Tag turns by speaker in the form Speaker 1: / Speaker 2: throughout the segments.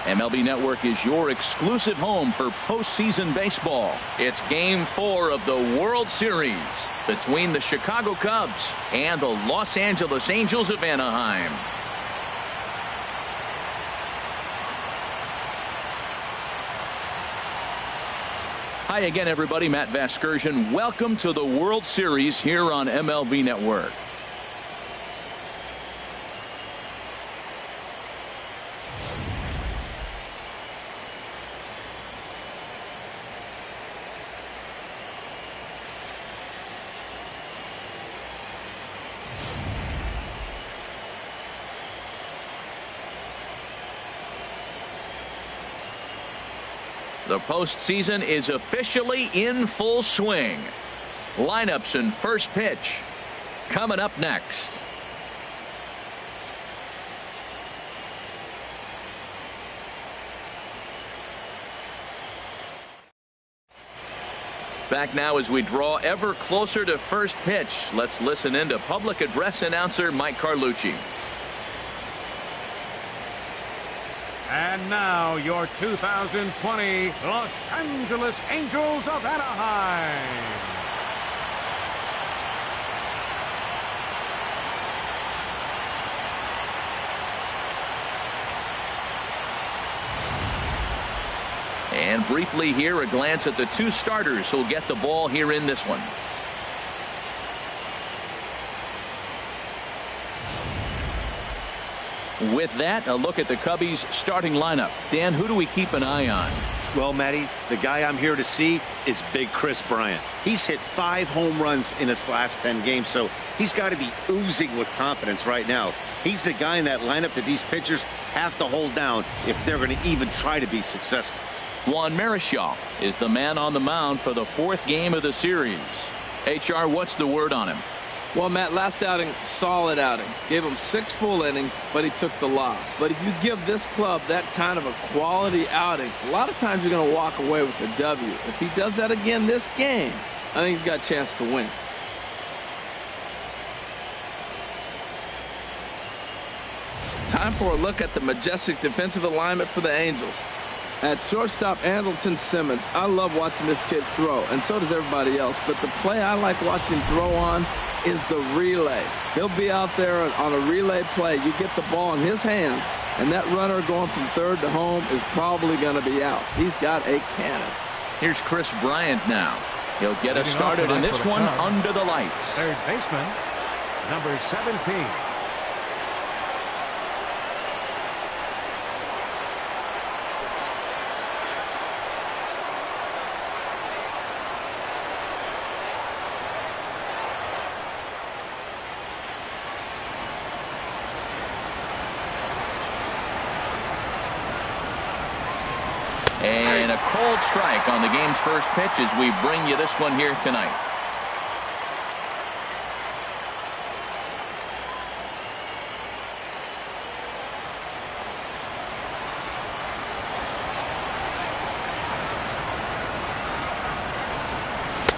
Speaker 1: MLB Network is your exclusive home for postseason baseball. It's Game 4 of the World Series between the Chicago Cubs and the Los Angeles Angels of Anaheim. Hi again, everybody. Matt Vasgersian. Welcome to the World Series here on MLB Network. The postseason is officially in full swing. Lineups and first pitch coming up next. Back now as we draw ever closer to first pitch. Let's listen in to public address announcer Mike Carlucci.
Speaker 2: And now your 2020 Los Angeles Angels of Anaheim.
Speaker 1: And briefly here, a glance at the two starters who'll get the ball here in this one. With that, a look at the Cubbies starting lineup. Dan, who do we keep an eye on?
Speaker 3: Well, Matty, the guy I'm here to see is Big Kris Bryant. He's hit 5 home runs in his last 10 games, so he's got to be oozing with confidence right now. He's the guy in that lineup that these pitchers have to hold down if they're going to even try to be successful.
Speaker 1: Juan Marichal is the man on the mound for the 4th game of the series. HR, what's the word on him?
Speaker 4: Well, Matt, last outing, solid outing. Gave him 6 full innings, but he took the loss. But if you give this club that kind of a quality outing, a lot of times you're going to walk away with a W. If he does that again this game, I think he's got a chance to win. Time for a look at the majestic defensive alignment for the Angels. At shortstop, Andrelton Simmons. I love watching this kid throw, and so does everybody else. But the play I like watching throw on is the relay. He'll be out there on a relay play. You get the ball in his hands, and that runner going from third to home is probably going to be out. He's got a cannon.
Speaker 1: Here's Kris Bryant now. He'll get us started in this one under the lights.
Speaker 2: Third baseman, number 17.
Speaker 1: And a cold strike on the game's first pitch as we bring you this one here tonight.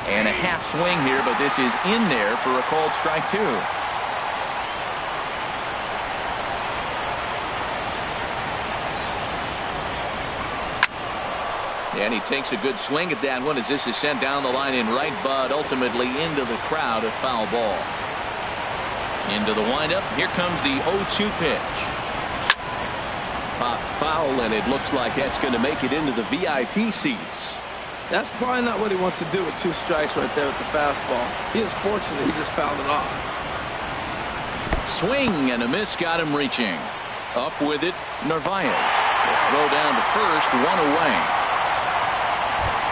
Speaker 1: And a half swing here, but this is in there for a cold strike too. And he takes a good swing at that one as this is sent down the line in right, but ultimately into the crowd, a foul ball. Into the windup. Here comes the 0-2 pitch. Pop foul, and it looks like that's going to make it into the VIP seats.
Speaker 4: That's probably not what he wants to do with 2 strikes right there with the fastball. He is fortunate he just fouled it off.
Speaker 1: Swing and a miss got him reaching. Up with it, Narvaez. The throw down to first, 1 away.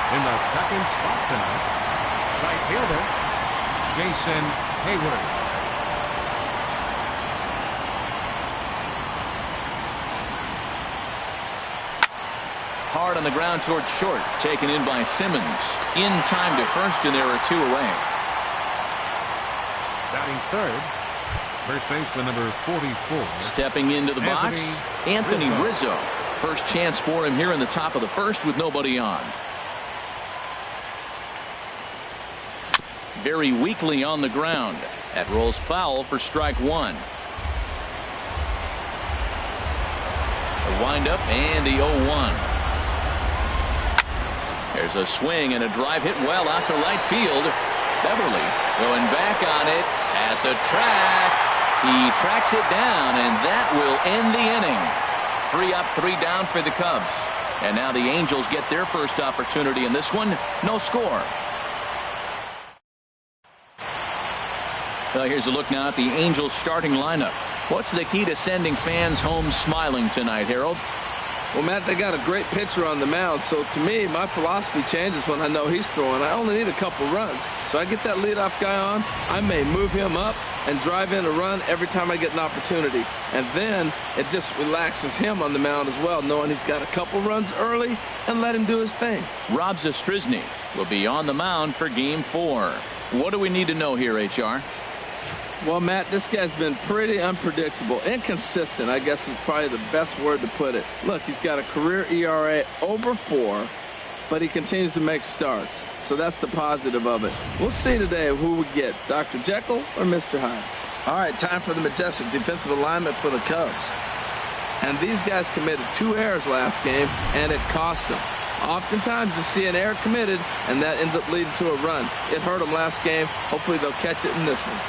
Speaker 2: In the second spot tonight, right fielder, Jason Heyward.
Speaker 1: Hard on the ground towards short, taken in by Simmons. In time to first, and there are 2 away.
Speaker 2: Batting third, first baseman number 44.
Speaker 1: Stepping into the box, Anthony Rizzo. First chance for him here in the top of the first with nobody on. Very weakly on the ground. That rolls foul for strike 1. The windup and the 0-1. There's a swing and a drive hit well out to right field. Beverly going back on it at the track. He tracks it down, and that will end the inning. 3 up, 3 down for the Cubs. And now the Angels get their first opportunity in this one. No score. Well, here's a look now at the Angels starting lineup. What's the key to sending fans home smiling tonight, Harold?
Speaker 4: Well, Matt, they got a great pitcher on the mound, so to me, my philosophy changes when I know he's throwing. I only need a couple runs. So I get that leadoff guy on, I may move him up and drive in a run every time I get an opportunity. And then it just relaxes him on the mound as well, knowing he's got a couple runs early and let him do his thing.
Speaker 1: Rob Zastryzny will be on the mound for Game 4. What do we need to know here, HR?
Speaker 4: Well, Matt, this guy's been pretty unpredictable. Inconsistent, I guess, is probably the best word to put it. Look, he's got a career ERA over 4, but he continues to make starts. So that's the positive of it. We'll see today who we get, Dr. Jekyll or Mr. Hyde. All right, time for the majestic defensive alignment for the Cubs. And these guys committed 2 errors last game, and it cost them. Oftentimes you see an error committed, and that ends up leading to a run. It hurt them last game. Hopefully they'll catch it in this one.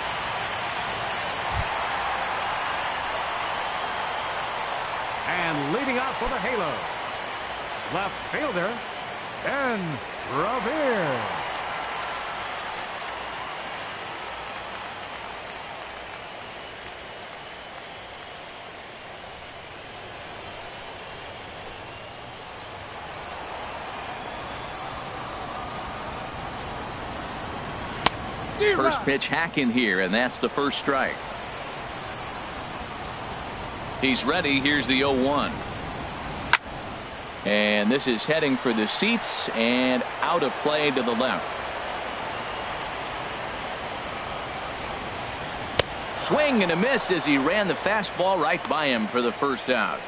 Speaker 2: And leading off for the Halo, left fielder, Ben Revere.
Speaker 1: First pitch hack in here, and that's the first strike. He's ready. Here's the 0-1. And this is heading for the seats and out of play to the left. Swing and a miss as he ran the fastball right by him for the first out.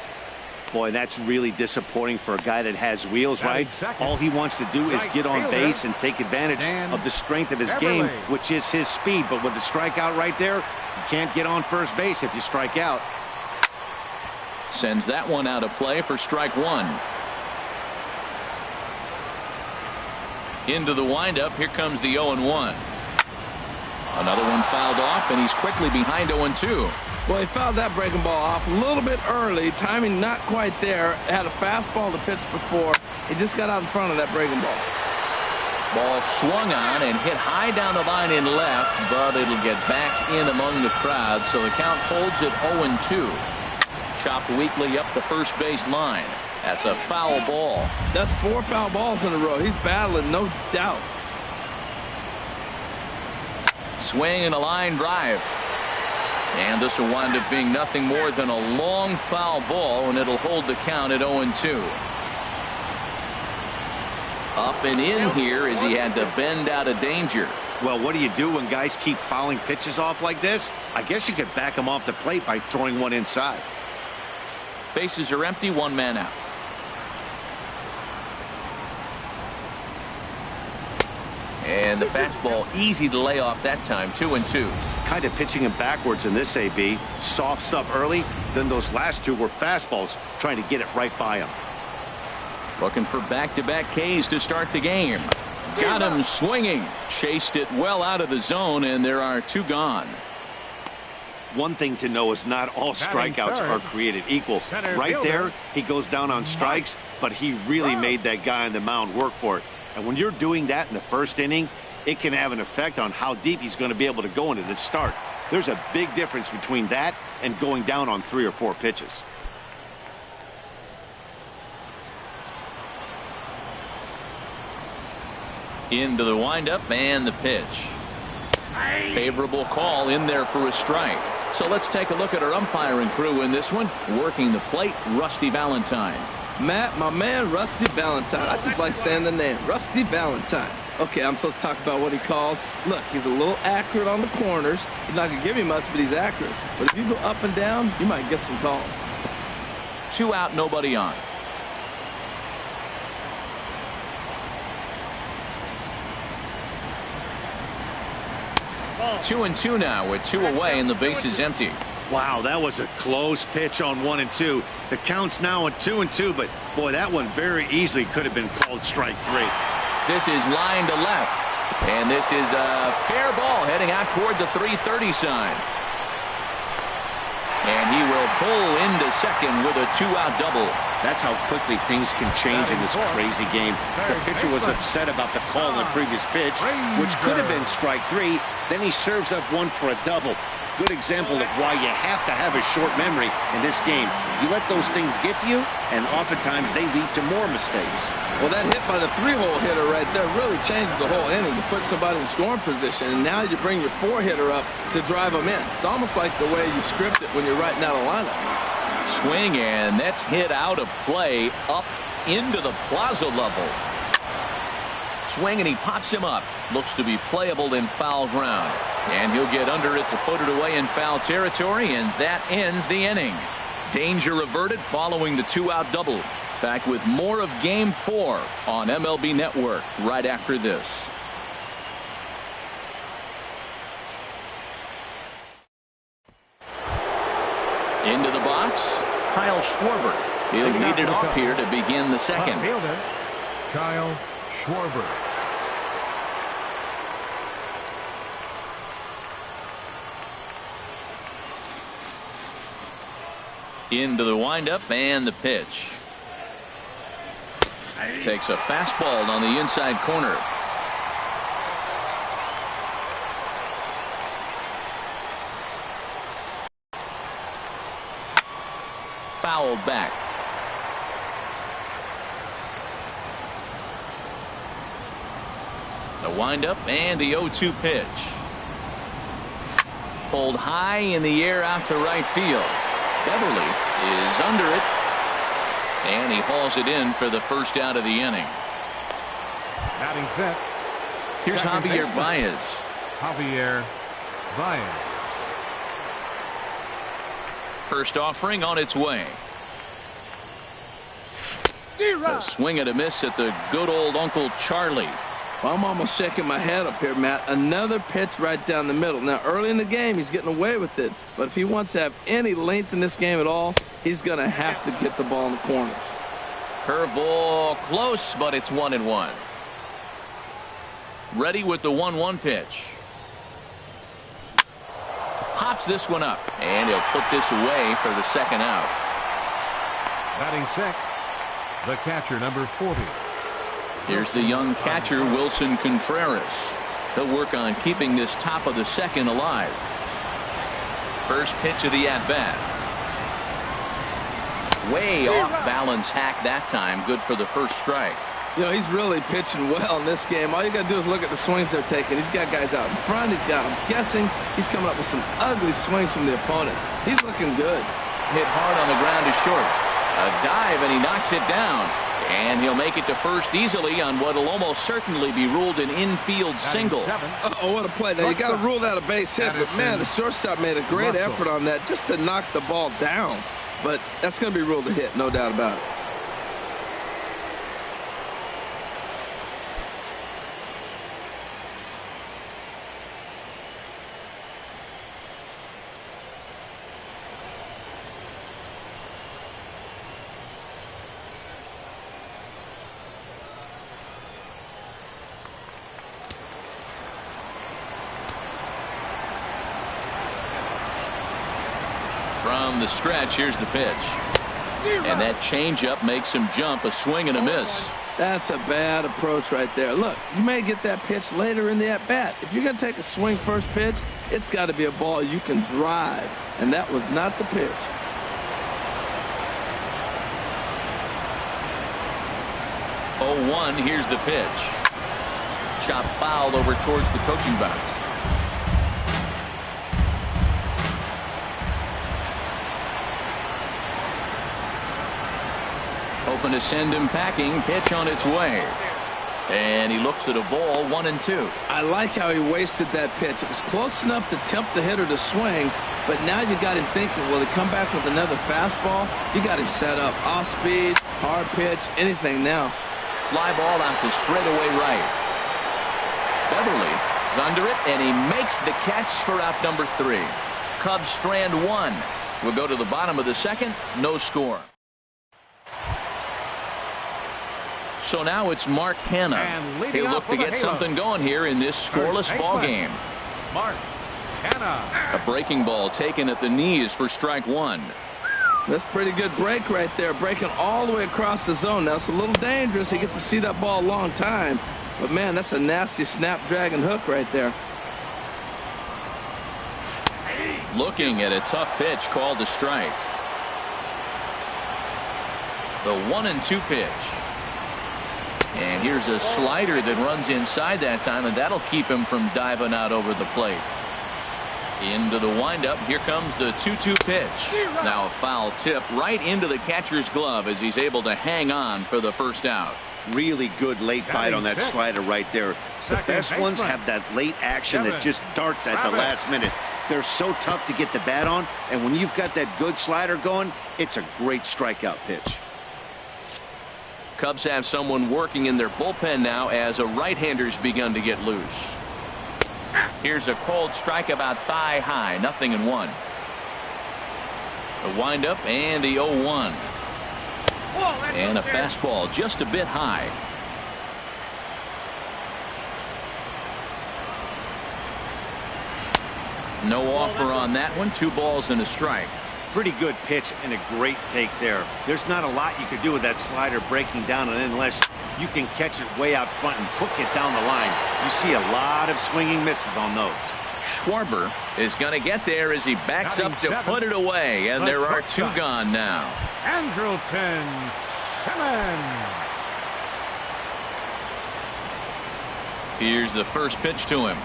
Speaker 3: Boy, that's really disappointing for a guy that has wheels, right? All he wants to do is get on base and take advantage of the strength of his game, which is his speed. But with the strikeout right there, you can't get on first base if you strike out.
Speaker 1: Sends that one out of play for strike 1. Into the windup. Here comes the 0-1. Another one fouled off, and he's quickly behind 0-2.
Speaker 4: Well, he fouled that breaking ball off a little bit early. Timing not quite there. Had a fastball to pitch before. He just got out in front of that breaking ball.
Speaker 1: Ball swung on and hit high down the line in left, but it'll get back in among the crowd. So the count holds at 0-2. Chopped weakly up the first base line. That's a foul ball.
Speaker 4: That's 4 foul balls in a row. He's battling, no doubt.
Speaker 1: Swing and a line drive. And this will wind up being nothing more than a long foul ball, and it'll hold the count at 0-2. Up and in here as he had to bend out of danger.
Speaker 3: Well, what do you do when guys keep fouling pitches off like this? I guess you could back them off the plate by throwing one inside.
Speaker 1: Bases are empty, 1 man out. And the fastball easy to lay off that time. 2-2.
Speaker 3: Kind of pitching him backwards in this AB. Soft stuff early, then those last 2 were fastballs, trying to get it right by him.
Speaker 1: Looking for back-to-back Ks to start the game. Got him swinging. Chased it well out of the zone, and there are 2 gone.
Speaker 3: One thing to know is not all strikeouts are created equal. Right there, he goes down on strikes, but he really made that guy on the mound work for it. And when you're doing that in the first inning, it can have an effect on how deep he's going to be able to go into this start. There's a big difference between that and going down on 3 or 4 pitches.
Speaker 1: Into the windup and the pitch. Favorable call in there for a strike. So let's take a look at our umpiring crew in this one. Working the plate, Rusty Valentine.
Speaker 4: Matt, my man, Rusty Valentine. I just like saying the name, Rusty Valentine. Okay, I'm supposed to talk about what he calls. Look, he's a little accurate on the corners. He's not going to give you much, but he's accurate. But if you go up and down, you might get some calls.
Speaker 1: 2 out, nobody on. Ball. 2-2 now with 2 away and the base is empty.
Speaker 3: Wow, that was a close pitch on 1-2. The count's now on 2-2, but boy, that one very easily could have been called strike 3.
Speaker 1: This is line to left, and this is a fair ball heading out toward the 330 sign. And he will pull into second with a 2-out double.
Speaker 3: That's how quickly things can change in this crazy game. The pitcher was upset about the call on the previous pitch, which could have been strike 3. Then he serves up one for a double. Good example of why you have to have a short memory in this game. You let those things get to you, and oftentimes they lead to more mistakes.
Speaker 4: Well, that hit by the 3-hole hitter right there really changes the whole inning to put somebody in scoring position, and now you bring your 4-hitter up to drive them in. It's almost like the way you script it when you're writing out a lineup.
Speaker 1: Swing, and that's hit out of play up into the plaza level. Swing, and he pops him up. Looks to be playable in foul ground. And he'll get under it to put it away in foul territory, and that ends the inning. Danger averted following the 2-out double. Back with more of Game 4 on MLB Network right after this. Into the box, Kyle Schwarber. He'll lead it off here to begin the second.
Speaker 2: Fielder, Kyle Schwarber.
Speaker 1: Into the windup and the pitch. Takes a fastball on the inside corner. Fouled back. The windup and the 0-2 pitch. Pulled high in the air out to right field. Beverly is under it, and he hauls it in for the first out of the inning.
Speaker 2: Batting fifth.
Speaker 1: Here's Javier Baez.
Speaker 2: Javier Baez.
Speaker 1: First offering on its way. A swing and a miss at the good old Uncle Charlie.
Speaker 4: Well, I'm almost shaking my head up here, Matt. Another pitch right down the middle. Now, early in the game, he's getting away with it. But if he wants to have any length in this game at all, he's going to have to get the ball in the corners.
Speaker 1: Curveball close, but it's 1-1. Ready with the 1-1 pitch. Pops this one up, and he'll put this away for the second out.
Speaker 2: Batting sixth, the catcher, number 40.
Speaker 1: Here's the young catcher, Wilson Contreras. He'll work on keeping this top of the second alive. First pitch of the at-bat. Way off balance hack that time. Good for the first strike.
Speaker 4: You know, he's really pitching well in this game. All you got to do is look at the swings they're taking. He's got guys out in front. He's got them guessing. He's coming up with some ugly swings from the opponent. He's looking good.
Speaker 1: Hit hard on the ground to short. A dive, and he knocks it down. And he'll make it to first easily on what will almost certainly be ruled an infield single.
Speaker 4: Oh, what a play. Now, you got to rule that a base hit, but, man, the shortstop made a great effort on that just to knock the ball down. But that's going to be ruled a hit, no doubt about it.
Speaker 1: From the stretch, here's the pitch. And that changeup makes him jump, a swing and a miss.
Speaker 4: That's a bad approach right there. Look, you may get that pitch later in the at-bat. If you're going to take a swing first pitch, it's got to be a ball you can drive. And that was not the pitch.
Speaker 1: Oh, 1, here's the pitch. Chop foul over towards the coaching box. Hoping to send him packing. Pitch on its way. And he looks at a ball, 1-2.
Speaker 4: I like how he wasted that pitch. It was close enough to tempt the hitter to swing, but now you got him thinking, will he come back with another fastball? You got him set up. Off speed, hard pitch, anything now.
Speaker 1: Fly ball out to straightaway right. Beverly is under it, and he makes the catch for out number 3. Cubs strand one. We'll go to the bottom of the second. No score. So now it's Mark Canha. He'll look to get something going here in this scoreless ball game.
Speaker 2: Mark Canha.
Speaker 1: A breaking ball taken at the knees for strike one.
Speaker 4: That's pretty good break right there, breaking all the way across the zone. Now it's a little dangerous. He gets to see that ball a long time, but man, that's a nasty snapdragon hook right there.
Speaker 1: Looking at a tough pitch called a strike. The 1-2 pitch. And here's a slider that runs inside that time, and that'll keep him from diving out over the plate. Into the windup. Here comes the 2-2 pitch. Now a foul tip right into the catcher's glove as he's able to hang on for the first out.
Speaker 3: Really good late bite on that slider right there. The best ones have that late action that just darts at the last minute. They're so tough to get the bat on, and when you've got that good slider going, it's a great strikeout pitch.
Speaker 1: Cubs have someone working in their bullpen now as a right-hander's begun to get loose. Here's a cold strike about thigh high, 0-1. The windup and the 0-1. And a fastball just a bit high. No offer on that one. 2 balls and a strike.
Speaker 3: Pretty good pitch and a great take there. There's not a lot you could do with that slider breaking down and unless you can catch it way out front and hook it down the line. You see a lot of swinging misses on those.
Speaker 1: Schwarber is going to get there as he backs up to put it away, and there are 2 gone now.
Speaker 2: Andrelton Simmons.
Speaker 1: Here's the first pitch to him.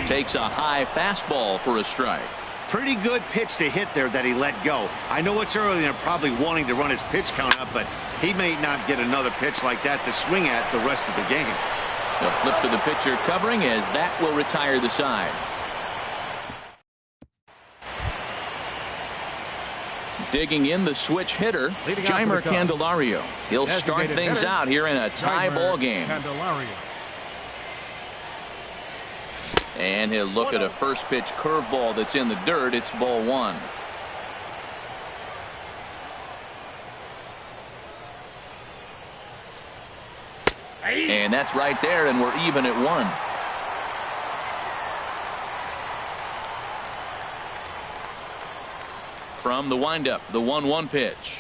Speaker 1: Takes a high fastball for a strike.
Speaker 3: Pretty good pitch to hit there that he let go. I know it's early and they're probably wanting to run his pitch count up, but he may not get another pitch like that to swing at the rest of the game.
Speaker 1: The flip to the pitcher covering as that will retire the side. Digging in the switch hitter, Jeimer Candelario. He'll start things out here in a tie ball game. And he'll look at a first pitch curveball that's in the dirt. It's ball 1. And that's right there, and we're even at 1. From the windup, the 1-1 pitch.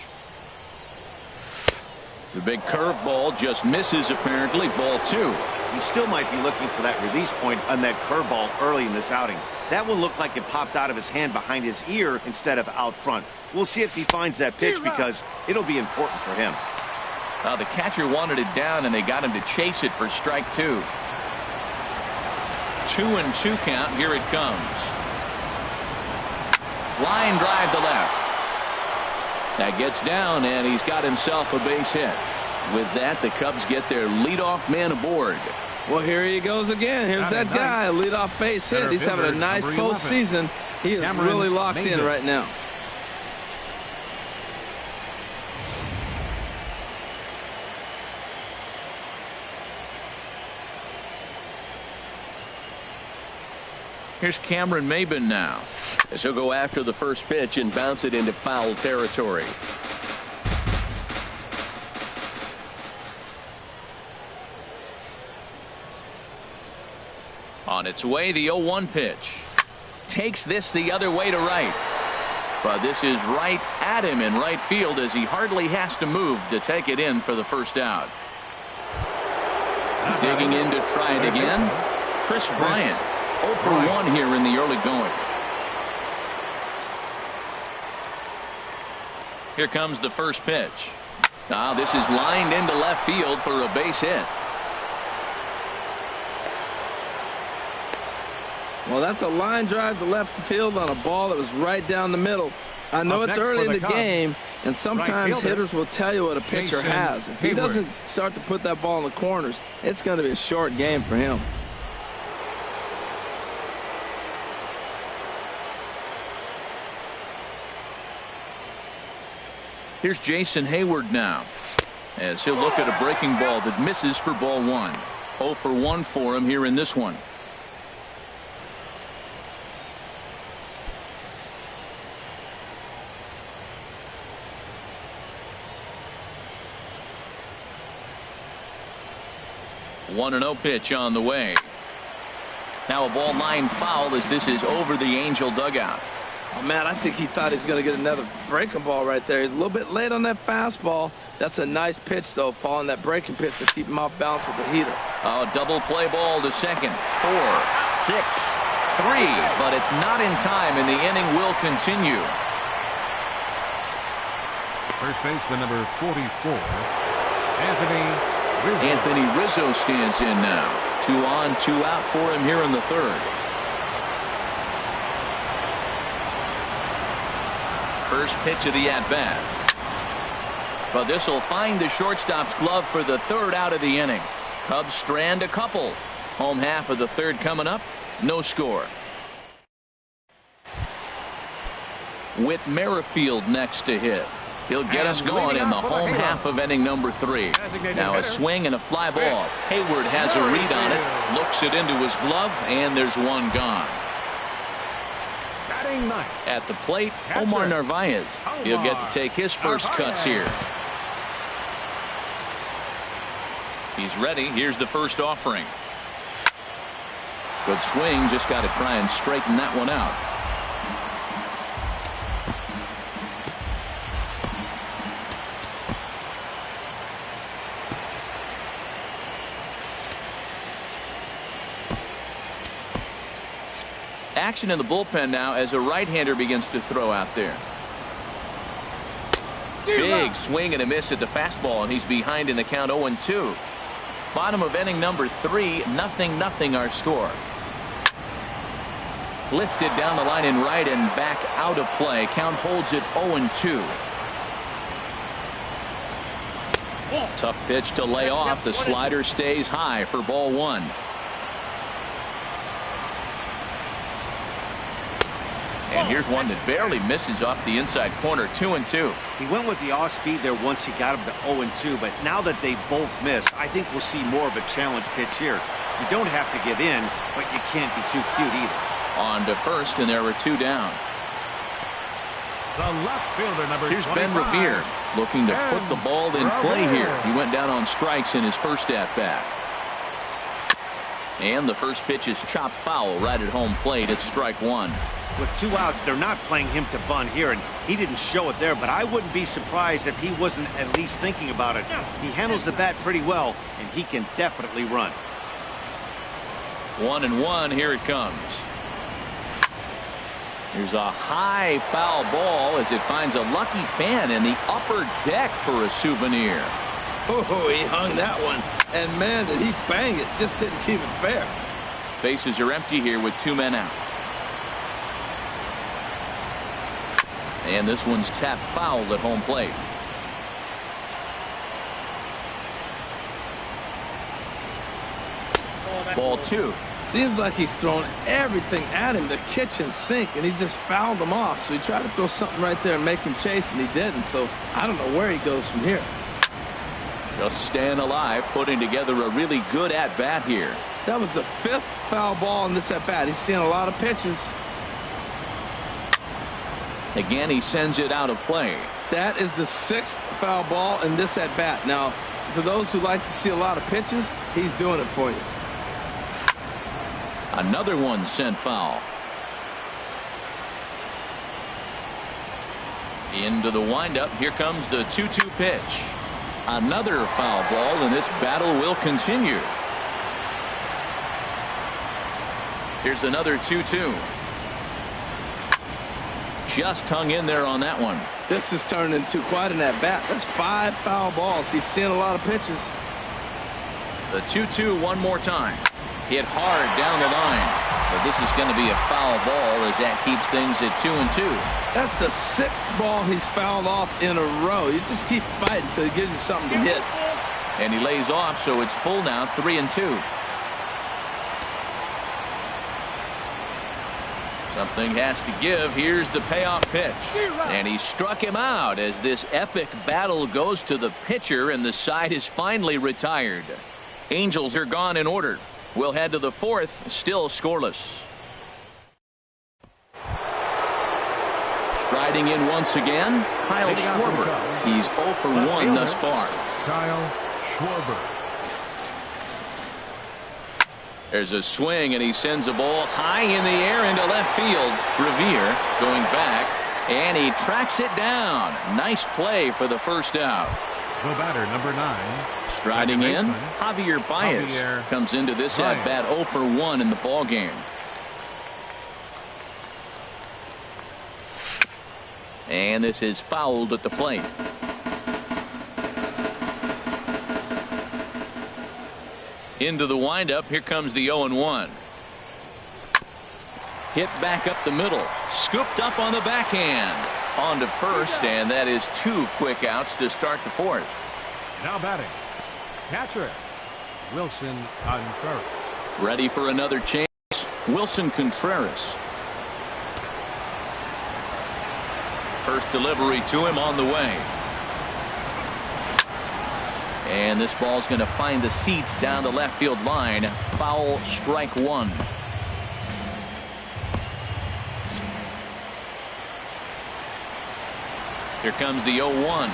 Speaker 1: The big curveball just misses apparently. Ball 2.
Speaker 3: He still might be looking for that release point on that curveball early in this outing. That one looked like it popped out of his hand behind his ear instead of out front. We'll see if he finds that pitch because it'll be important for him.
Speaker 1: The catcher wanted it down and they got him to chase it for strike 2. 2-2 count. Here it comes. Line drive to left. That gets down and he's got himself a base hit. With that, the Cubs get their leadoff man aboard.
Speaker 4: Well, here he goes again. Here's that guy, leadoff base hit. He's having a nice postseason. He is really locked in right now.
Speaker 1: Here's Cameron Maybin now, as he'll go after the first pitch and bounce it into foul territory. On its way, the 0-1 pitch. Takes this the other way to right. But this is right at him in right field as he hardly has to move to take it in for the first out. Digging in to try it again. Kris Bryant. 0 for 1 here in the early going. Here comes the first pitch. Now this is lined into left field for a base hit.
Speaker 4: Well, that's a line drive to left field on a ball that was right down the middle. I know it's early in the game, and sometimes hitters will tell you what a pitcher has. If he doesn't start to put that ball in the corners, it's going to be a short game for him.
Speaker 1: Here's Jason Heyward now, as he'll look at a breaking ball that misses for ball 1. 0 for 1 for him here in this one. 1-0 pitch on the way. Now a ball line foul as this is over the Angel dugout.
Speaker 4: Oh, man, I think he thought he was going to get another breaking ball right there. He's a little bit late on that fastball. That's a nice pitch, though, following that breaking pitch to keep him off balance with the heater.
Speaker 1: Oh, double play ball to second. 4, 6, 3, but it's not in time, and the inning will continue.
Speaker 2: First baseman number 44, Anthony Rizzo.
Speaker 1: Anthony Rizzo stands in now. 2 on, 2 out for him here in the third. First pitch of the at-bat. But this will find the shortstop's glove for the third out of the inning. Cubs strand a couple. Home half of the third coming up. No score. With Merrifield next to hit. He'll get us going in the home half of inning number 3. Now a swing and a fly ball. Hayward has a read on it. Looks it into his glove, and there's one gone. At the plate, Omar Narvaez. He'll get to take his first cuts here. He's ready. Here's the first offering. Good swing. Just got to try and straighten that one out. Action in the bullpen now as a right-hander begins to throw out there. Big swing and a miss at the fastball, and he's behind in the count 0-2. Bottom of inning number 3, 0-0 our score. Lifted down the line in right and back out of play. Count holds it 0-2. Tough pitch to lay off. The slider stays high for ball 1. And here's one that barely misses off the inside corner. 2-2.
Speaker 3: He went with the off speed there once he got him to 0-2, but now that they both missed, I think we'll see more of a challenge pitch here. You don't have to give in, but you can't be too cute either.
Speaker 1: On to first, and there were 2 down.
Speaker 2: The left fielder number
Speaker 1: Here's
Speaker 2: 25.
Speaker 1: Ben Revere looking to put the ball in play here. He went down on strikes in his first at-bat. And the first pitch is chopped foul right at home plate. It's strike 1.
Speaker 3: With 2 outs, they're not playing him to bunt here, and he didn't show it there, but I wouldn't be surprised if he wasn't at least thinking about it. He handles the bat pretty well, and he can definitely run.
Speaker 1: 1-1. Here it comes. Here's a high foul ball as it finds a lucky fan in the upper deck for a souvenir.
Speaker 4: Oh, he hung that one. And, man, did he bang it. Just didn't keep it fair.
Speaker 1: Bases are empty here with 2 men out. And this one's tapped foul at home plate. Ball 2.
Speaker 4: Seems like he's thrown everything at him, the kitchen sink, and he just fouled him off. So he tried to throw something right there and make him chase, and he didn't. So I don't know where he goes from here.
Speaker 1: Just staying alive, putting together a really good at-bat here.
Speaker 4: That was the 5th foul ball in this at-bat. He's seeing a lot of pitches.
Speaker 1: Again, he sends it out of play.
Speaker 4: That is the 6th foul ball in this at-bat. Now, for those who like to see a lot of pitches, he's doing it for you.
Speaker 1: Another one sent foul. Into the windup. Here comes the 2-2 pitch. Another foul ball, and this battle will continue. Here's another 2-2. Just hung in there on that one.
Speaker 4: This has turned into quite an at-bat. That's 5 foul balls. He's seeing a lot of pitches.
Speaker 1: The 2-2 one more time. Hit hard down the line. But this is going to be a foul ball as that keeps things at 2-2.
Speaker 4: That's the 6th ball he's fouled off in a row. You just keep fighting until he gives you something to hit.
Speaker 1: And he lays off, so it's full now, 3-2. Something has to give. Here's the payoff pitch. And he struck him out as this epic battle goes to the pitcher, and the side is finally retired. Angels are gone in order. We'll head to the 4th, still scoreless. Striding in once again, Kyle Schwarber. He's 0 for 1 thus far.
Speaker 2: Kyle Schwarber.
Speaker 1: There's a swing, and he sends a ball high in the air into left field. Revere going back, and he tracks it down. Nice play for the first out.
Speaker 2: The batter, number 9.
Speaker 1: Striding in, Javier Baez comes into this at bat 0 for 1 in the ball game. And this is fouled at the plate. Into the windup. Here comes the 0-1. Hit back up the middle. Scooped up on the backhand. On to first, and that is 2 quick outs to start the 4th.
Speaker 2: Now batting, catcher, Wilson Contreras.
Speaker 1: Ready for another chance. Wilson Contreras. First delivery to him on the way. And this ball's going to find the seats down the left field line. Foul, strike 1. Here comes the 0-1.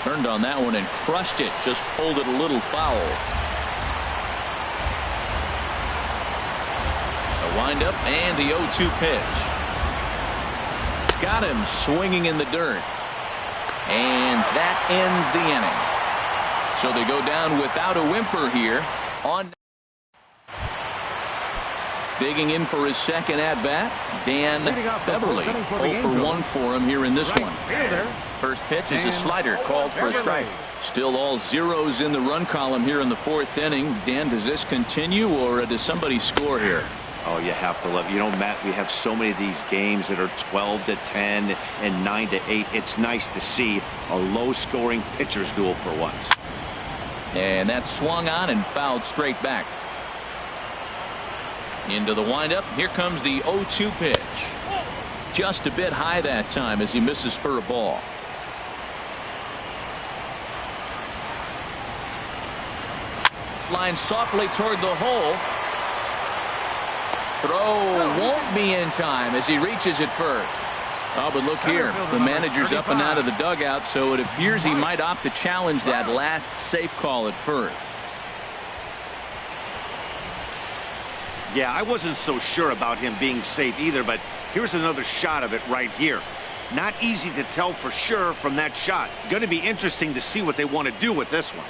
Speaker 1: Turned on that one and crushed it. Just pulled it a little foul. The windup and the 0-2 pitch. Got him swinging in the dirt. And that ends the inning. So they go down without a whimper here. On digging in for his second at bat, Dan Beverly. 0 for 1 for him here in this one. First pitch is a slider called for a strike. Still all zeros in the run column here in the 4th inning. Dan, does this continue, or does somebody score here?
Speaker 3: Oh, you have to love. You know, Matt, we have so many of these games that are 12-10 and 9-8. It's nice to see a low-scoring pitcher's duel for once.
Speaker 1: And that swung on and fouled straight back. Into the windup. Here comes the 0-2 pitch. Just a bit high that time as he misses spur of ball. Line softly toward the hole. Throw won't be in time as he reaches it first. Oh, but look here. The manager's up and out of the dugout, so it appears he might opt to challenge that last safe call at first.
Speaker 3: Yeah, I wasn't so sure about him being safe either, but here's another shot of it right here. Not easy to tell for sure from that shot. Going to be interesting to see what they want to do with this one.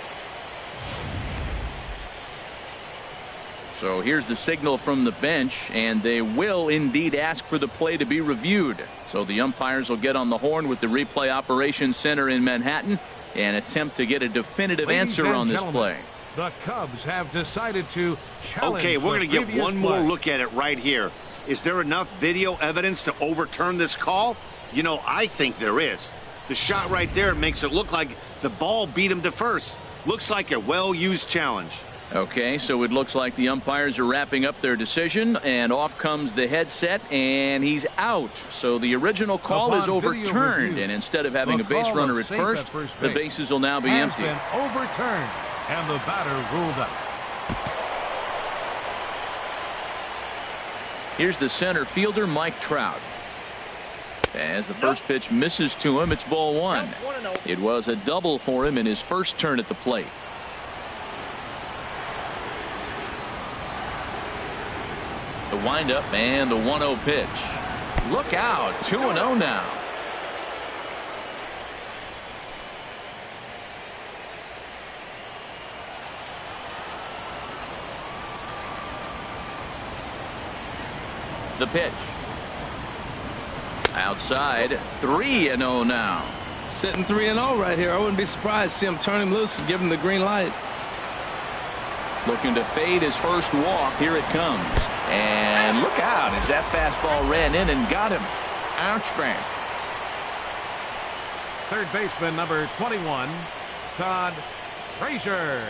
Speaker 1: So here's the signal from the bench, and they will indeed ask for the play to be reviewed. So the umpires will get on the horn with the replay operations center in Manhattan and attempt to get a definitive answer on this play.
Speaker 2: The Cubs have decided to challenge.
Speaker 3: Okay, we're going to get one more
Speaker 2: play.
Speaker 3: look at it right here. Is there enough video evidence to overturn this call? You know, I think there is. The shot right there makes it look like the ball beat him to first. Looks like a well-used challenge.
Speaker 1: Okay, so it looks like the umpires are wrapping up their decision, and off comes the headset, and he's out. So the original call is overturned, and instead of having a base runner at first, the bases will now be empty.
Speaker 2: Overturned, and the batter ruled out.
Speaker 1: Here's the center fielder, Mike Trout. As the first pitch misses to him, it's ball 1. It was a double for him in his first turn at the plate. The windup and the 1-0 pitch. Look out, 2-0 now. The pitch. Outside, 3-0 now.
Speaker 4: Sitting 3-0 right here. I wouldn't be surprised to see him turn him loose and give him the green light.
Speaker 1: Looking to fade his first walk. Here it comes. And look out as that fastball ran in and got him. Ouch, bang.
Speaker 2: Third baseman, number 21, Todd Frazier.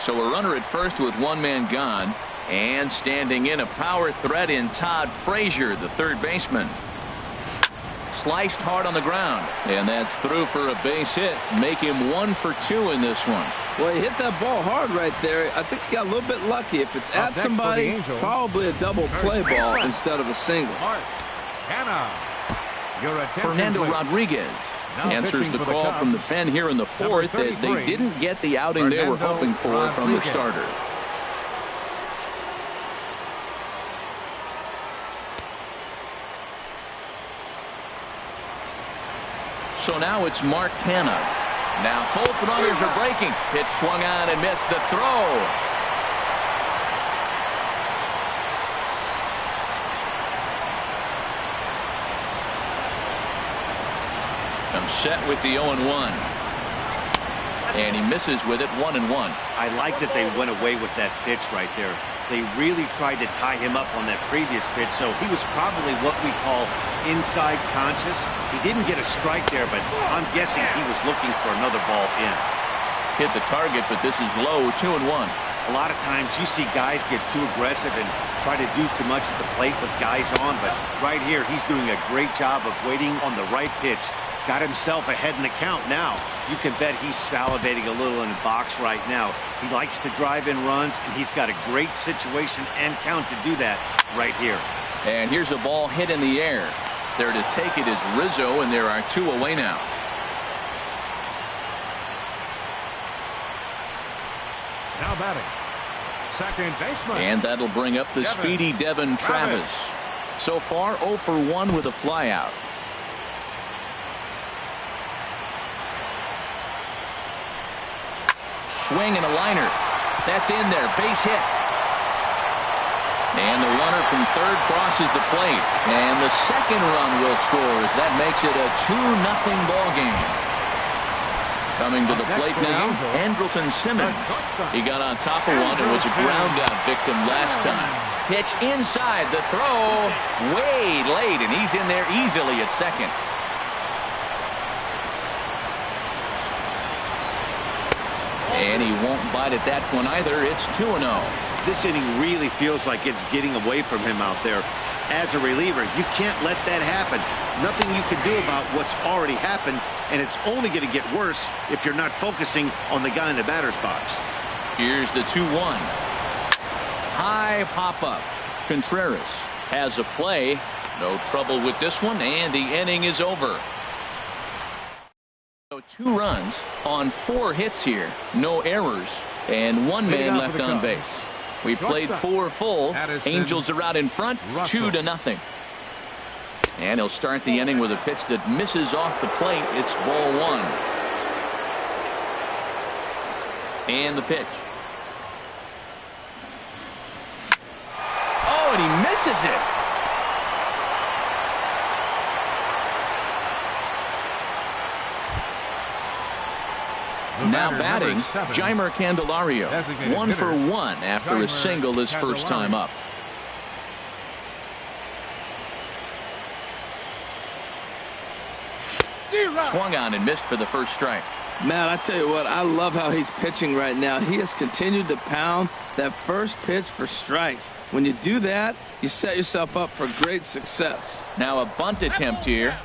Speaker 1: So a runner at first with one man gone, and standing in a power threat in Todd Frazier, the third baseman. Sliced hard on the ground, and that's through for a base hit. Make him 1 for 2 in this one.
Speaker 4: Well, he hit that ball hard right there. I think he got a little bit lucky. If it's at somebody, probably a double play ball instead of a single.
Speaker 1: Fernando Rodriguez answers the call from the pen here in the fourth, as they didn't get the outing they were hoping for from their starter. So now it's Mark Canha. Now both runners are breaking. Pitch swung on and missed the throw. Comes set with the 0-1. And he misses with it 1-1.
Speaker 3: I like that they went away with that pitch right there. They really tried to tie him up on that previous pitch, so he was probably what we call inside conscious. He didn't get a strike there, but I'm guessing he was looking for another ball in.
Speaker 1: Hit the target, but this is low, 2-1.
Speaker 3: A lot of times you see guys get too aggressive and try to do too much at the plate with guys on, but right here he's doing a great job of waiting on the right pitch. Got himself ahead in the count now. You can bet he's salivating a little in the box right now. He likes to drive in runs, and he's got a great situation and count to do that right here.
Speaker 1: And here's a ball hit in the air. There to take it is Rizzo, and there are 2 away now.
Speaker 2: Now batting, second baseman.
Speaker 1: And that'll bring up the speedy Devin Travis. So far 0 for 1 with a flyout. Swing and a liner. That's in there. Base hit. And the runner from third crosses the plate. And the second run will score as that makes it a 2-0 ball game. Coming to the plate now, Andrelton Simmons. He got on top of one and was a ground out victim last time. Pitch inside. The throw way late, and he's in there easily at second. And he won't bite at that one either. It's 2-0.
Speaker 3: This inning really feels like it's getting away from him out there. As a reliever, you can't let that happen. Nothing you can do about what's already happened, and it's only going to get worse if you're not focusing on the guy in the batter's box.
Speaker 1: Here's the 2-1. High pop-up. Contreras has a play. No trouble with this one, and the inning is over. So 2 runs on 4 hits here. No errors, and 1 man left on base. We played 4 full. Angels are out in front, 2-0. And he'll start the inning with a pitch that misses off the plate. It's ball 1. And the pitch. Oh, and he misses it. Now batting, Jeimer Candelario. 1 for 1 after a single his first time up. Swung on and missed for the first strike.
Speaker 4: Man, I tell you what, I love how he's pitching right now. He has continued to pound that first pitch for strikes. When you do that, you set yourself up for great success.
Speaker 1: Now a bunt attempt here.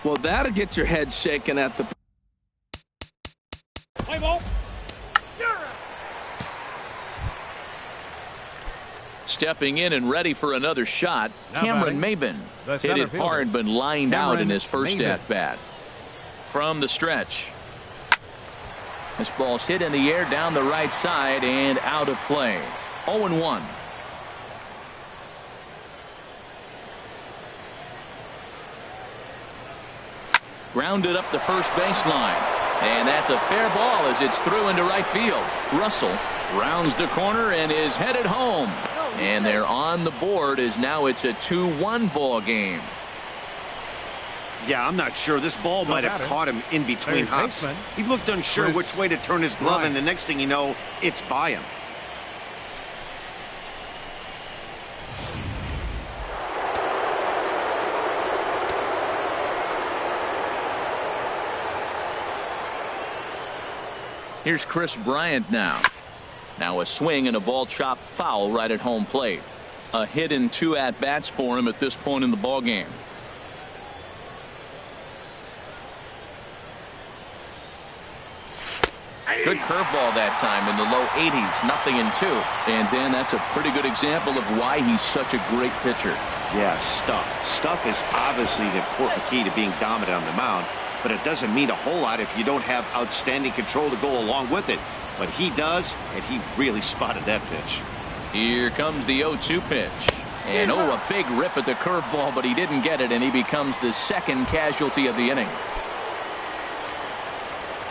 Speaker 4: Well, that'll get your head shaken at the play ball.
Speaker 1: Stepping in and ready for another shot, Cameron Maybin. Hit it hard but lined out in his first at-bat. From the stretch. This ball's hit in the air down the right side and out of play. 0-1. Grounded up the first baseline. And that's a fair ball as it's through into right field. Russell rounds the corner and is headed home. And they're on the board as now it's a 2-1 ball game.
Speaker 3: Yeah, I'm not sure. This ball might have caught him in between hops. He looked unsure which way to turn his glove, and the next thing you know, it's by him.
Speaker 1: Here's Chris Bryant now. Now a swing and a ball chopped foul right at home plate. A hit in 2 at-bats for him at this point in the ball game. Good curveball that time in the low 80s, 0-2. And Dan, that's a pretty good example of why he's such a great pitcher.
Speaker 3: Yeah, stuff. Stuff is obviously the important key to being dominant on the mound, but it doesn't mean a whole lot if you don't have outstanding control to go along with it. But he does, and he really spotted that pitch.
Speaker 1: Here comes the 0-2 pitch. And a big rip at the curveball, but he didn't get it, and he becomes the second casualty of the inning.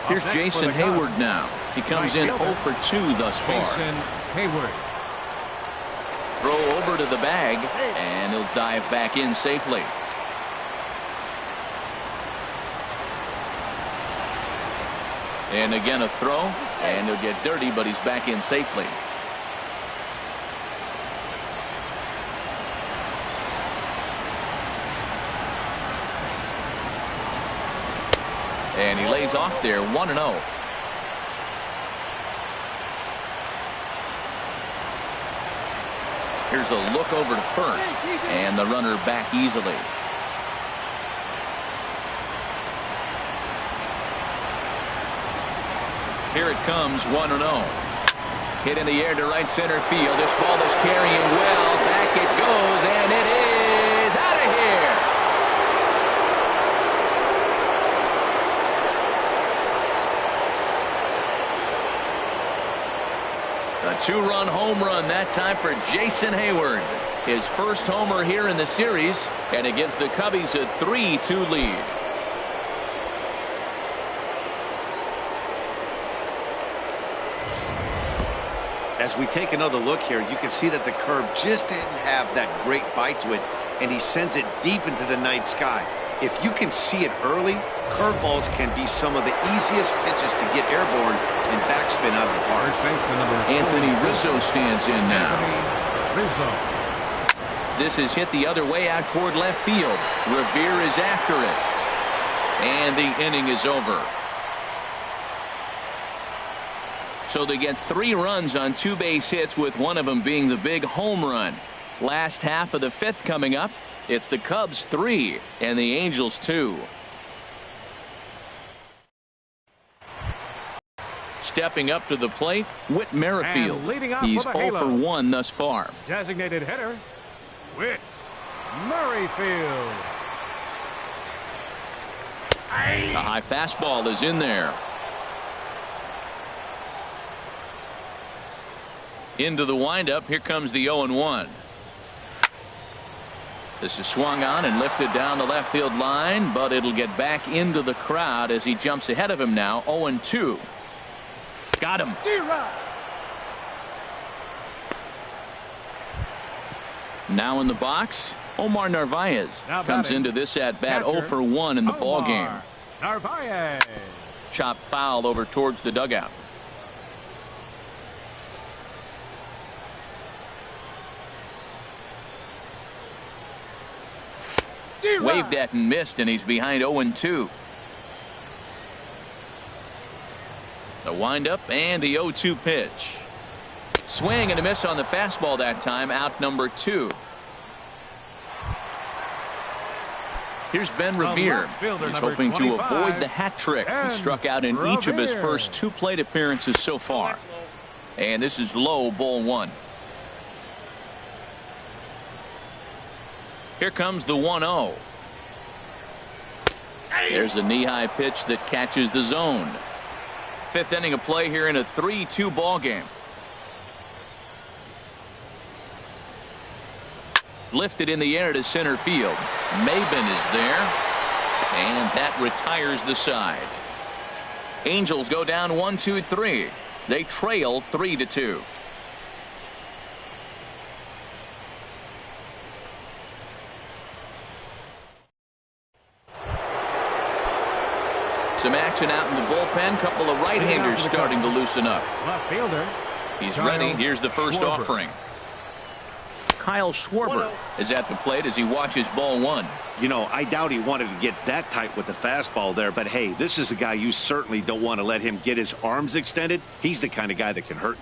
Speaker 1: Here's Jason Heyward now. He comes in 0 for 2 thus far.
Speaker 2: Jason Heyward.
Speaker 1: Throw over to the bag, and he'll dive back in safely. And again a throw, and he'll get dirty, but he's back in safely. And he lays off there, 1-0. Here's a look over to first, and the runner back easily. Here it comes, 1-0. Hit in the air to right center field. This ball is carrying well. Back it goes, and it is out of here. A 2-run home run that time for Jason Heyward. His first homer here in the series, and it gives the Cubbies a 3-2 lead.
Speaker 3: As we take another look here, you can see that the curve just didn't have that great bite to it, and he sends it deep into the night sky. If you can see it early, curveballs can be some of the easiest pitches to get airborne and backspin out of the park.
Speaker 1: Anthony Rizzo stands in now.
Speaker 2: Rizzo.
Speaker 1: This is hit the other way out toward left field. Revere is after it. And the inning is over. So they get 3 runs on 2 base hits, with one of them being the big home run. Last half of the 5th coming up. It's the Cubs 3 and the Angels 2. Stepping up to the plate, Whit Merrifield. He's 0 for 1 thus far.
Speaker 2: Designated hitter, Whit Merrifield.
Speaker 1: The high fastball is in there. Into the windup. Here comes the 0-1. This is swung on and lifted down the left field line, but it'll get back into the crowd as he jumps ahead of him now. 0-2. Got him. Now in the box, Omar Narvaez comes into this at bat 0 for 1 in the ball game.
Speaker 2: Narvaez.
Speaker 1: Chop foul over towards the dugout. Waved at and missed, and he's behind 0-2. The windup and the 0-2 pitch. Swing and a miss on the fastball that time. Out number 2. Here's Ben Revere. He's hoping to avoid the hat trick. He struck out in each of his first 2 plate appearances so far. And this is low, ball 1. Here comes the 1-0. There's a knee-high pitch that catches the zone. 5th inning of play here in a 3-2 ball game. Lifted in the air to center field. Maben is there, and that retires the side. Angels go down 1-2-3. They trail 3-2. Some action out in the bullpen. Couple of right-handers starting to loosen up.
Speaker 2: Left fielder.
Speaker 1: He's ready. Here's the first offering. Kyle Schwarber is at the plate as he watches ball 1.
Speaker 3: You know, I doubt he wanted to get that tight with the fastball there, but hey, this is a guy you certainly don't want to let him get his arms extended. He's the kind of guy that can hurt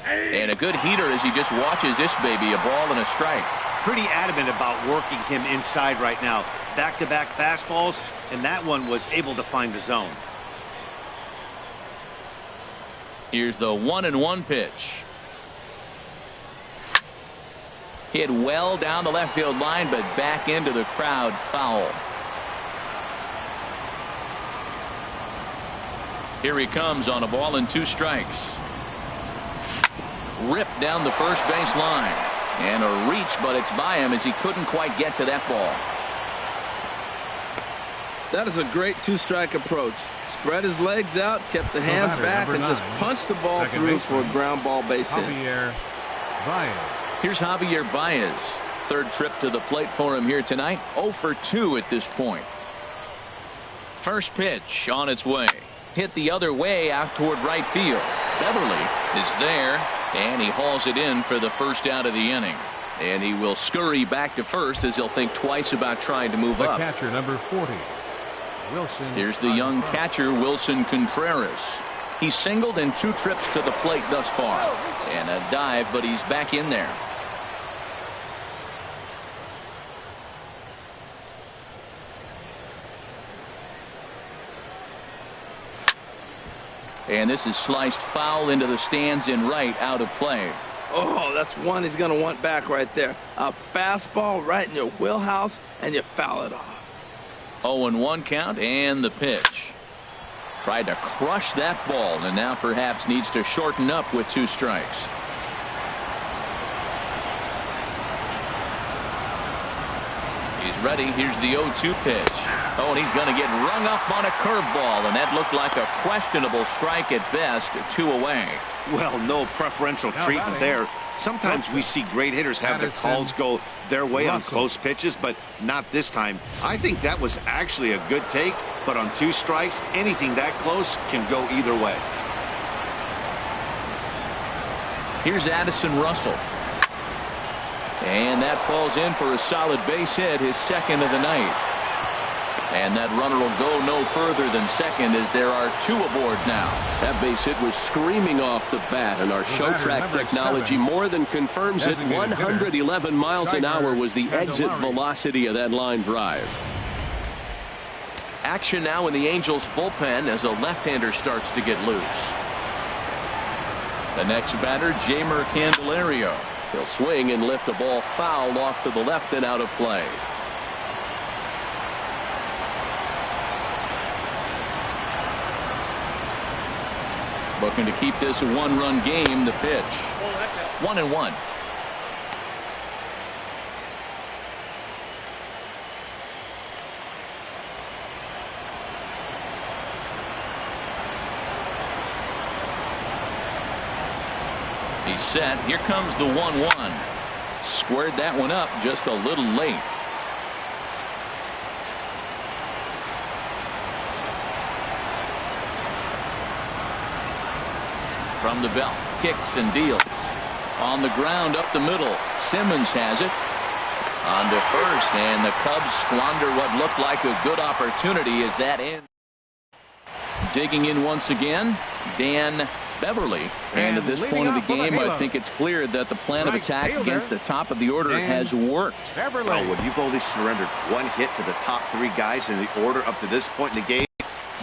Speaker 3: you.
Speaker 1: And a good heater as he just watches this baby, a ball and a strike.
Speaker 3: Pretty adamant about working him inside right now. Back-to-back fastballs, and that one was able to find the zone.
Speaker 1: Here's the 1-1 pitch. Hit well down the left field line, but back into the crowd, foul. Here he comes on a ball and 2 strikes. Ripped down the first base line. And a reach, but it's by him as he couldn't quite get to that ball.
Speaker 4: That is a great 2-strike approach. Spread his legs out, kept the hands back, and just punched the ball through for a ground ball base hit.
Speaker 2: Javier Baez.
Speaker 1: Here's Javier Baez. 3rd trip to the plate for him here tonight. 0 for 2 at this point. First pitch on its way. Hit the other way out toward right field. Beverly is there, and he hauls it in for the first out of the inning. And he will scurry back to first as he'll think twice about trying to move up.
Speaker 2: The catcher, number 40, Wilson.
Speaker 1: Here's the young catcher, Wilson Contreras. He's singled in 2 trips to the plate thus far. And a dive, but he's back in there. And this is sliced foul into the stands in right, out of play.
Speaker 4: Oh, that's one he's going to want back right there. A fastball right in your wheelhouse, and you foul it off.
Speaker 1: 0-1 count, and the pitch. Tried to crush that ball, and now perhaps needs to shorten up with 2 strikes. He's ready. Here's the 0-2 pitch. Oh, and he's going to get rung up on a curveball, and that looked like a questionable strike at best. 2 away.
Speaker 3: Well, no preferential treatment there. Sometimes we see great hitters have their calls go their way on close pitches, but not this time. I think that was actually a good take, but on 2 strikes, anything that close can go either way.
Speaker 1: Here's Addison Russell. And that falls in for a solid base hit, his 2nd of the night. And that runner will go no further than second as there are 2 aboard now.
Speaker 5: That base hit was screaming off the bat, and our show track technology more than confirms it. 111 miles an hour was the exit velocity of that line drive.
Speaker 1: Action now in the Angels bullpen as a left-hander starts to get loose. The next batter, Jeimer Candelario.
Speaker 5: He'll swing and lift a ball foul off to the left and out of play.
Speaker 1: Looking to keep this a 1-run game. The pitch. 1-1. He's set. Here comes the 1-1. Squared that one up just a little late. From the belt, kicks and deals. On the ground up the middle. Simmons has it. On to first, and the Cubs squander what looked like a good opportunity as that ends. Digging in once again, Dan Beverly. And at this point of the game, I think it's clear that the plan of attack against the top of the order has worked.
Speaker 3: Well, when you've only surrendered 1 hit to the top 3 guys in the order up to this point in the game,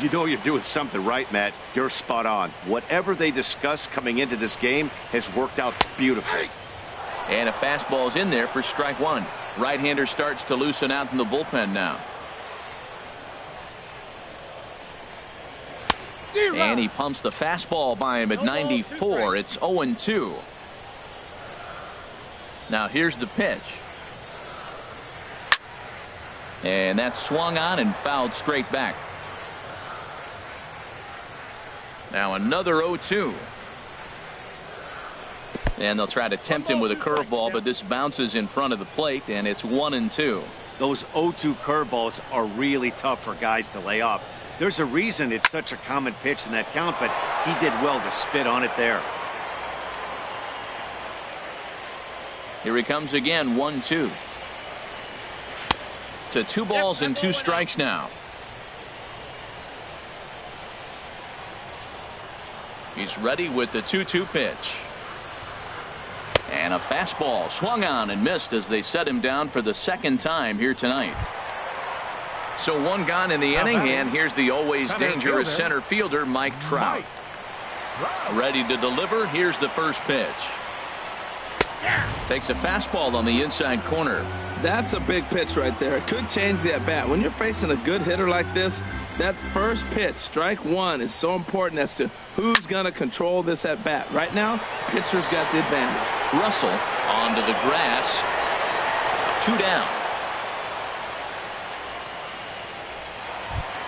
Speaker 3: you know you're doing something right, Matt. You're spot on. Whatever they discussed coming into this game has worked out beautifully.
Speaker 1: And a fastball's in there for strike 1. Right-hander starts to loosen out in the bullpen now. And he pumps the fastball by him at 94. It's 0-2. Now here's the pitch. And that's swung on and fouled straight back. Now another 0-2. And they'll try to tempt him with a curveball, but this bounces in front of the plate, and it's 1-2.
Speaker 3: Those 0-2 curveballs are really tough for guys to lay off. There's a reason it's such a common pitch in that count, but he did well to spit on it there.
Speaker 1: Here he comes again, 1-2. To 2 balls and 2 strikes now. He's ready with the 2-2 pitch. And a fastball swung on and missed as they set him down for the second time here tonight. So one gone in the inning, and here's the always dangerous center fielder, Mike Trout. Ready to deliver. Here's the first pitch. Takes a fastball on the inside corner.
Speaker 4: That's a big pitch right there. It could change the at-bat. When you're facing a good hitter like this, that first pitch, strike one, is so important as to who's going to control this at-bat. Right now, pitcher's got the advantage.
Speaker 1: Russell onto the grass. 2 down.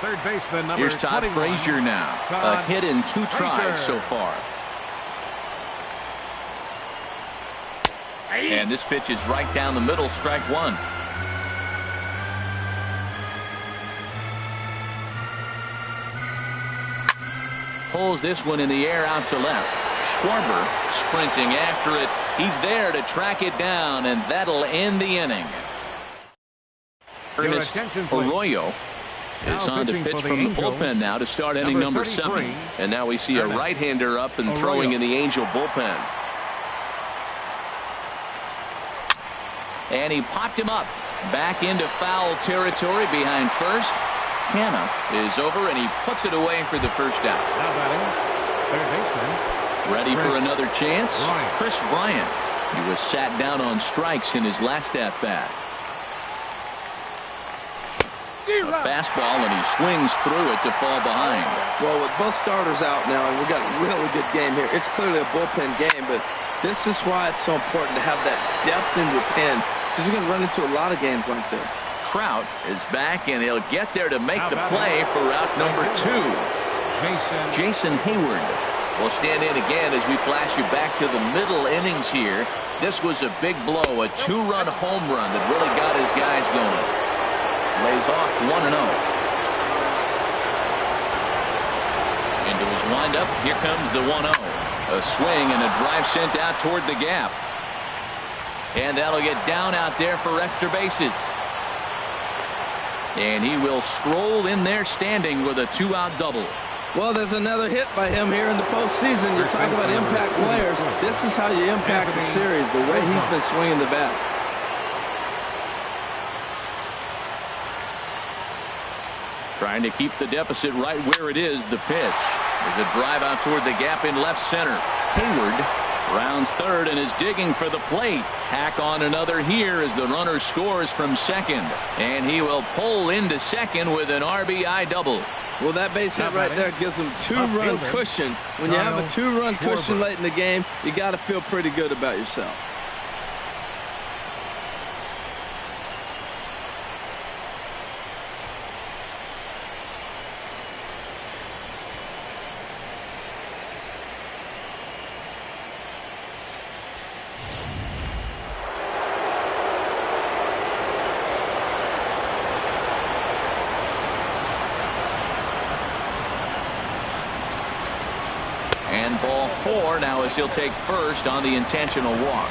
Speaker 2: Third baseman number
Speaker 1: Here's Todd
Speaker 2: 21.
Speaker 1: Frazier now. A hit in 2 tries so far. And this pitch is right down the middle, strike one. Pulls this one in the air out to left. Schwarber sprinting after it. He's there to track it down, and that'll end the inning. Ernest Arroyo is on to pitch from the bullpen now to start inning number 7. And now we see a right-hander up and throwing in the Angel bullpen. And he popped him up back into foul territory behind first. Canna is over, and he puts it away for the first out. Ready for another chance? Chris Bryant. He was sat down on strikes in his last at-bat. A fastball, and he swings through it to fall behind.
Speaker 4: Well, with both starters out now, and we've got a really good game here. It's clearly a bullpen game, but this is why it's so important to have that depth in your pen, because you're going to run into a lot of games like this.
Speaker 1: Trout is back, and he'll get there to make the play for route number 2. Jason Hayward will stand in again as we flash you back to the middle innings here. This was a big blow, a 2-run home run that really got his guys going. Lays off 1-0. Into his windup. Here comes the 1-0. A swing and a drive sent out toward the gap. And that'll get down out there for extra bases. And he will stroll in there standing with a 2-out double.
Speaker 4: Well, there's another hit by him here in the postseason. You're talking about impact players. This is how you impact the series, the way he's been swinging the bat.
Speaker 1: Trying to keep the deficit right where it is. The pitch is a drive out toward the gap in left center. Hayward rounds third and is digging for the plate. Tack on another here as the runner scores from second. And he will pull into second with an RBI double.
Speaker 4: Well, that base hit right there gives him 2-run cushion. When you have a 2-run cushion late in the game, you got to feel pretty good about yourself.
Speaker 1: And ball 4 now as he'll take first on the intentional walk.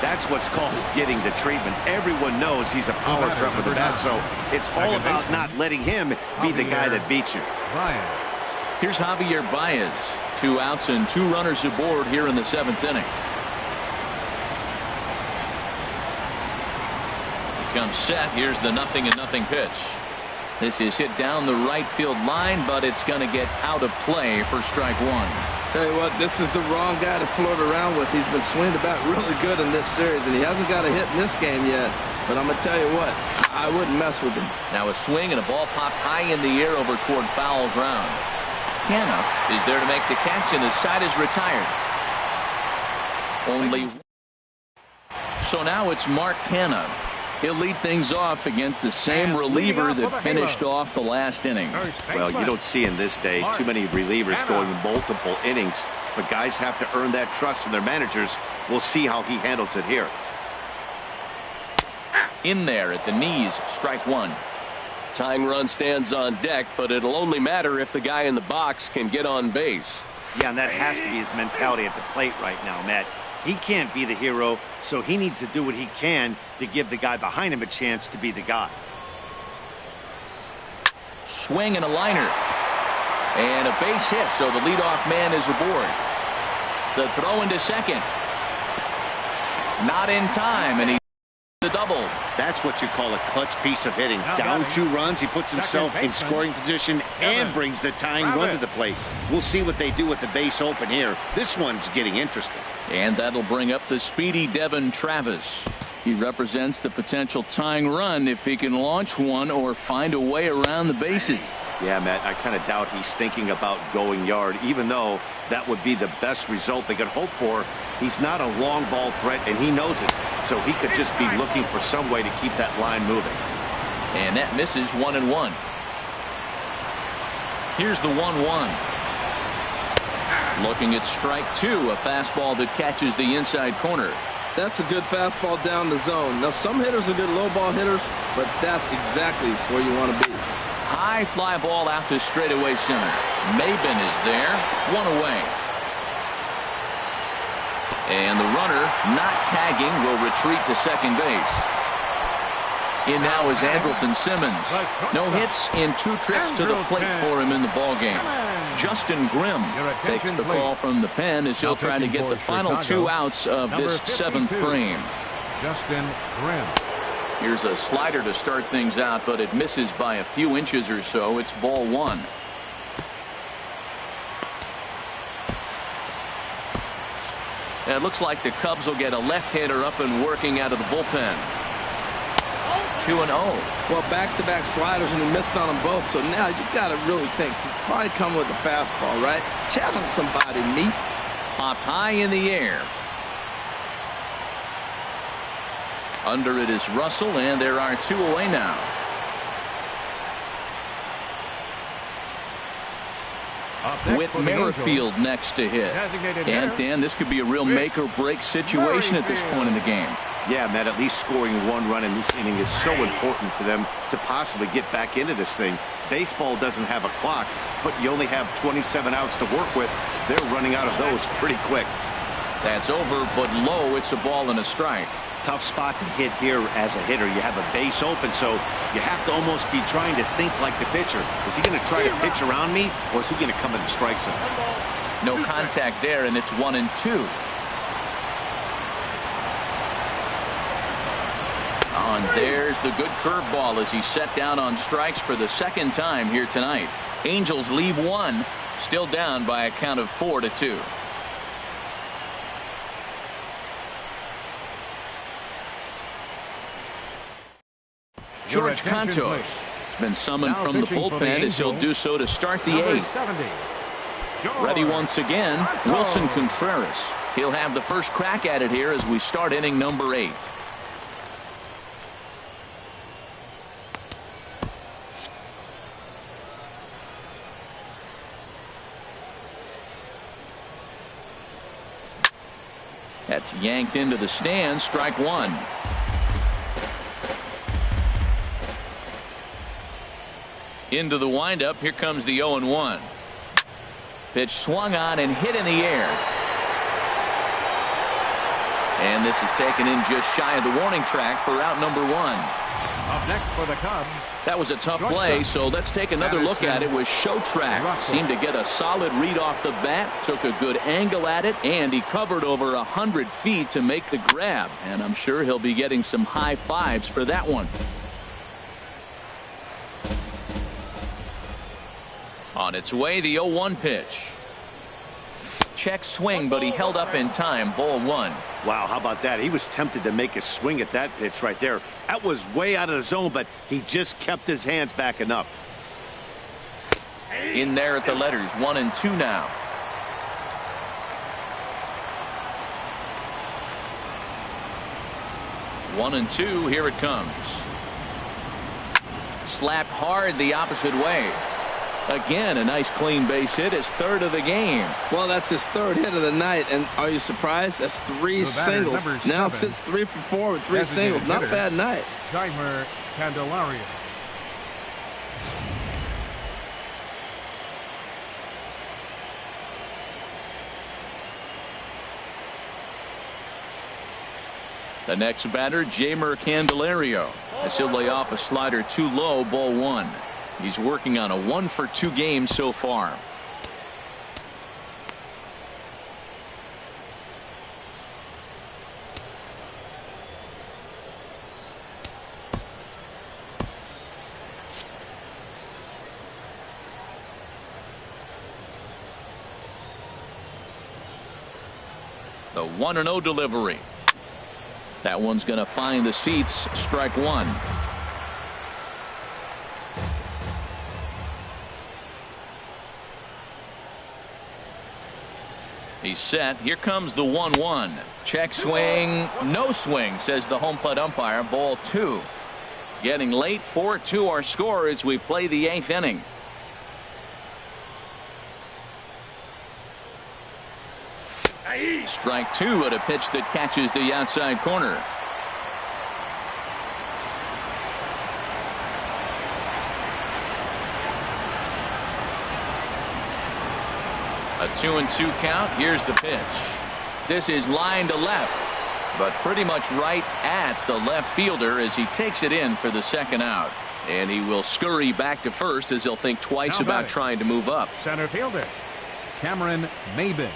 Speaker 3: That's what's called getting the treatment. Everyone knows he's a power threat with the bat, so it's all about not letting him be the guy that beats you.
Speaker 1: Here's Javier Baez. 2 outs and 2 runners aboard here in the 7th inning. He comes set. Here's the 0-0 pitch. This is hit down the right field line, but it's going to get out of play for strike 1.
Speaker 4: Tell you what, this is the wrong guy to float around with. He's been swinging the bat really good in this series, and he hasn't got a hit in this game yet. But I'm going to tell you what, I wouldn't mess with him.
Speaker 1: Now a swing and a ball popped high in the air over toward foul ground. Canna is there to make the catch, and the side is retired. Only. So now it's Mark Canna. He'll lead things off against the same reliever that finished off the last inning.
Speaker 3: Well, you don't see in this day too many relievers going multiple innings, but guys have to earn that trust from their managers. We'll see how he handles it here.
Speaker 1: In there at the knees, strike 1.
Speaker 5: Tying run stands on deck, but it'll only matter if the guy in the box can get on base.
Speaker 3: Yeah, and that has to be his mentality at the plate right now, Matt. He can't be the hero, so he needs to do what he can to give the guy behind him a chance to be the guy.
Speaker 1: Swing and a liner. And a base hit, so the leadoff man is aboard. The throw into second. Not in time, and he the double.
Speaker 3: That's what you call a clutch piece of hitting. Down 2 runs, he puts himself in scoring position and brings the tying run to the plate. We'll see what they do with the base open here. This one's getting interesting.
Speaker 1: And that'll bring up the speedy Devin Travis. He represents the potential tying run if he can launch one or find a way around the bases.
Speaker 3: Yeah, Matt, I kind of doubt he's thinking about going yard, even though that would be the best result they could hope for. He's not a long ball threat, and he knows it. So he could just be looking for some way to keep that line moving.
Speaker 1: And that misses 1-1. Here's the 1-1. Looking at strike 2, a fastball that catches the inside corner.
Speaker 4: That's a good fastball down the zone. Now, some hitters are good low ball hitters, but that's exactly where you want to be.
Speaker 1: High fly ball out to straightaway center. Maben is there. 1 away. And the runner, not tagging, will retreat to second base. In now is Andrelton Simmons. No hits in 2 trips to the plate for him in the ballgame. Justin Grimm takes the call from the pen as he'll try to get the final 2 outs of this 7th frame.
Speaker 2: Justin Grimm.
Speaker 1: Here's a slider to start things out, but it misses by a few inches or so. It's ball 1. It looks like the Cubs will get a left-hander up and working out of the bullpen. 2-0.
Speaker 4: Well, back-to-back sliders, and he missed on them both. So now you got to really think he's probably coming with a fastball, right? Challenge somebody, meet.
Speaker 1: Popped high in the air. Under it is Russell, and there are 2 away now. With Merrifield next to hit. And Dan, this could be a real make or break situation at this point in the game.
Speaker 3: Yeah, Matt, at least scoring 1 run in this inning is so important to them to possibly get back into this thing. Baseball doesn't have a clock, but you only have 27 outs to work with. They're running out of those pretty quick.
Speaker 1: That's over, but low. It's a ball and a strike.
Speaker 3: Tough spot to hit here as a hitter. You have a base open, so you have to almost be trying to think like the pitcher. Is he going to try to pitch around me, or is he going to come in the strike zone?
Speaker 1: No contact there, and it's 1-2. And there's the good curveball as he set down on strikes for the 2nd time here tonight. Angels leave 1, still down by a count of 4-2. George Cantos has been summoned from the bullpen as he'll do so to start the 8th. Ready once again, Wilson Contreras. He'll have the first crack at it here as we start inning number 8. That's yanked into the stands. Strike 1. Into the windup. Here comes the 0-1. Pitch swung on and hit in the air. And this is taken in just shy of the warning track for out number 1.
Speaker 2: Up next for the Cubs.
Speaker 1: That was a tough play, so let's take another look at it with Showtrack. Seemed to get a solid read off the bat, took a good angle at it, and he covered over 100 feet to make the grab. And I'm sure he'll be getting some high fives for that one. On its way, the 0-1 pitch. Check swing, but he held up in time. Ball 1.
Speaker 3: Wow, how about that? He was tempted to make a swing at that pitch right there. That was way out of the zone, but he just kept his hands back enough.
Speaker 1: In there at the letters, 1-2 now. One and two. Here it comes. Slapped hard the opposite way. Again, a nice clean base hit, his 3rd of the game.
Speaker 4: Well, that's his 3rd hit of the night, and are you surprised? That's 3 singles. Now sits 3 for 4 with 3 singles. Not a bad night.
Speaker 2: Jeimer Candelario.
Speaker 1: The next batter, Jeimer Candelario. As he'll lay off a slider too low, ball 1. He's working on a 1-for-2 game so far. The 1-0 delivery. That one's going to find the seats. Strike one. He's set. Here comes the 1-1. Check swing. No swing, says the home plate umpire. Ball 2. Getting late. 4-2 our score as we play the 8th inning. Strike 2 at a pitch that catches the outside corner. A 2-2 count. Here's the pitch. This is line to left, but pretty much right at the left fielder as he takes it in for the second out. And he will scurry back to first as he'll think twice about trying to move up.
Speaker 2: Center fielder Cameron Maybin.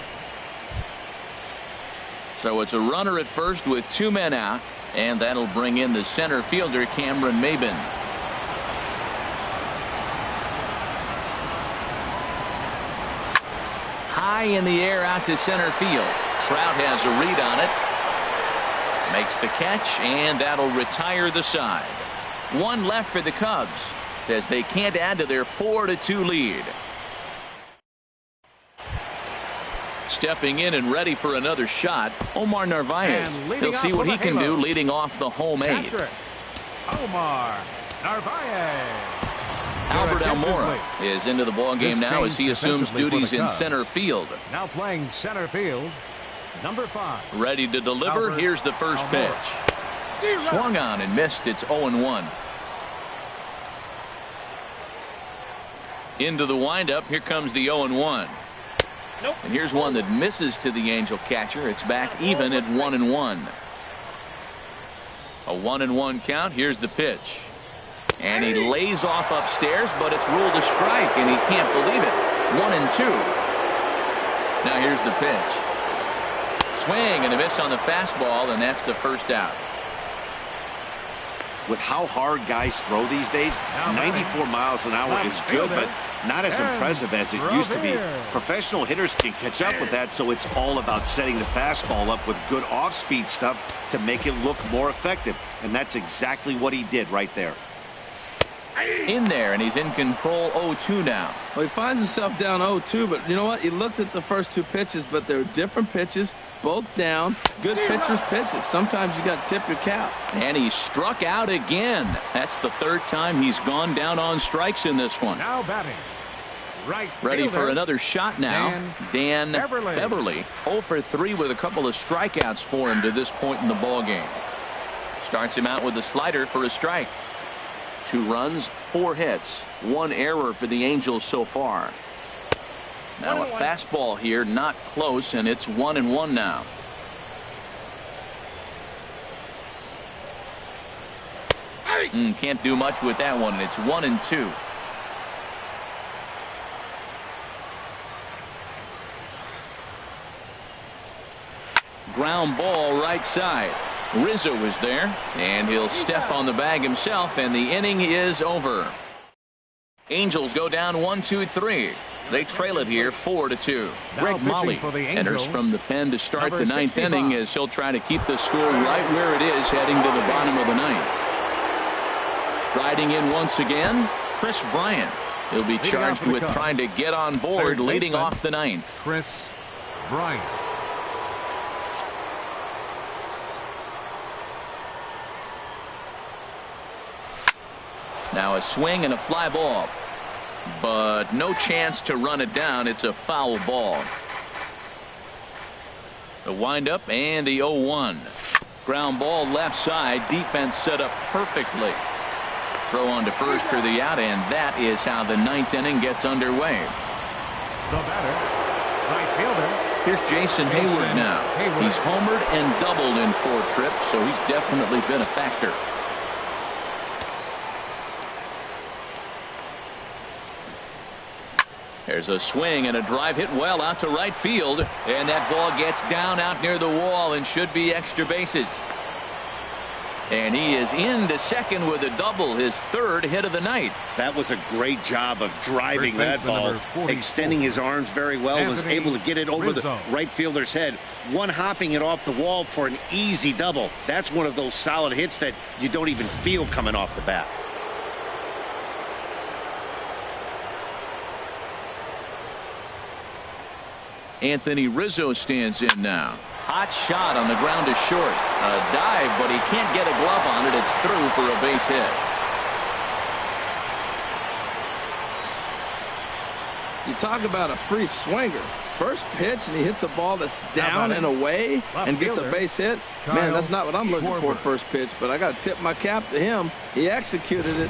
Speaker 1: So it's a runner at first with 2 men out, and that'll bring in the center fielder Cameron Maybin. High in the air out to center field. Trout has a read on it. Makes the catch, and that'll retire the side. 1 left for the Cubs as they can't add to their 4-2 lead. Stepping in and ready for another shot, Omar Narvaez. He'll see what he can do leading off the home 8.
Speaker 2: Omar Narvaez.
Speaker 1: Albert Almora is into the ball game now as he assumes duties in center field.
Speaker 2: Now playing center field, number 5.
Speaker 1: Ready to deliver.
Speaker 2: Albert
Speaker 1: Here's the first
Speaker 2: Almora.
Speaker 1: pitch. Swung on and missed. It's 0-1. Into the windup. Here comes the 0-1. Nope. And here's one that misses to the Angel catcher. It's back even at 1-1. A 1-1 count. Here's the pitch. And he lays off upstairs, but it's ruled a strike, and he can't believe it. 1-2. Now here's the pitch. Swing and a miss on the fastball, and that's the first out.
Speaker 3: With how hard guys throw these days, 94 miles an hour is good, but not as impressive as it used to be. Professional hitters can catch up with that, so it's all about setting the fastball up with good off-speed stuff to make it look more effective. And that's exactly what he did right there.
Speaker 1: In there, and he's in control. 0-2 now.
Speaker 4: Well, he finds himself down 0-2, but you know what? He looked at the first 2 pitches, but they're different pitches, both down. Good pitchers' pitches. Sometimes you got to tip your cap.
Speaker 1: And he struck out again. That's the 3rd time he's gone down on strikes in this one.
Speaker 2: Now batting. Right
Speaker 1: Ready
Speaker 2: fielder,
Speaker 1: for another shot now. Dan Beverly. 0 for 3 with a couple of strikeouts for him to this point in the ball game. Starts him out with a slider for a strike. 2 runs, 4 hits, 1 error for the Angels so far. Now a fastball here, not close, and it's 1-1 now. Can't do much with that one. It's 1-2. Ground ball right side. Rizzo is there, and he'll step on the bag himself, and the inning is over. Angels go down 1-2-3. They trail it here 4-2. Greg Molly enters from the pen to start the 9th inning as he'll try to keep the score right where it is heading to the bottom of the 9th. Striding in once again, Chris Bryant. He'll be charged with trying to get on board leading off the 9th.
Speaker 2: Chris Bryant.
Speaker 1: Now a swing and a fly ball, but no chance to run it down. It's a foul ball. The windup and the 0-1. Ground ball left side. Defense set up perfectly. Throw on to first for the out, and that is how the 9th inning gets underway.
Speaker 2: The batter, right fielder.
Speaker 1: Here's Jason Hayward now. He's homered and doubled in 4 trips, so he's definitely been a factor. There's a swing and a drive hit well out to right field, and that ball gets down out near the wall and should be extra bases. And he is into second with a double, his third hit of the night.
Speaker 3: That was a great job of driving
Speaker 2: First
Speaker 3: that ball,
Speaker 2: baseman,
Speaker 3: extending his arms very well, and was
Speaker 2: Anthony
Speaker 3: able to get it over the
Speaker 2: Rizzo.
Speaker 3: right fielder's head, one-hopping it off the wall for an easy double. That's one of those solid hits that you don't even feel coming off the bat.
Speaker 1: Anthony Rizzo stands in now. Hot shot on the ground is short. A dive, but he can't get a glove on it. It's through for a base hit.
Speaker 4: You talk about a free swinger. First pitch, and he hits a ball that's down and away and gets a base hit. Man, that's not what I'm looking for first pitch, but I got to tip my cap to him. He executed it.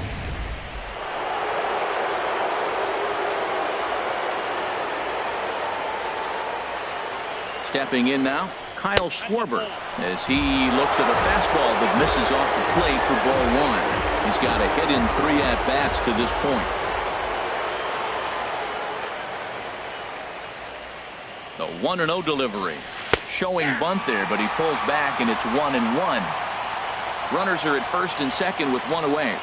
Speaker 1: Stepping in now, Kyle Schwarber, as he looks at a fastball that misses off the plate for ball one. He's got a hit in 3 at-bats to this point. The 1-0 delivery. Showing bunt there, but he pulls back, and it's 1-1. Runners are at first and second with 1 away.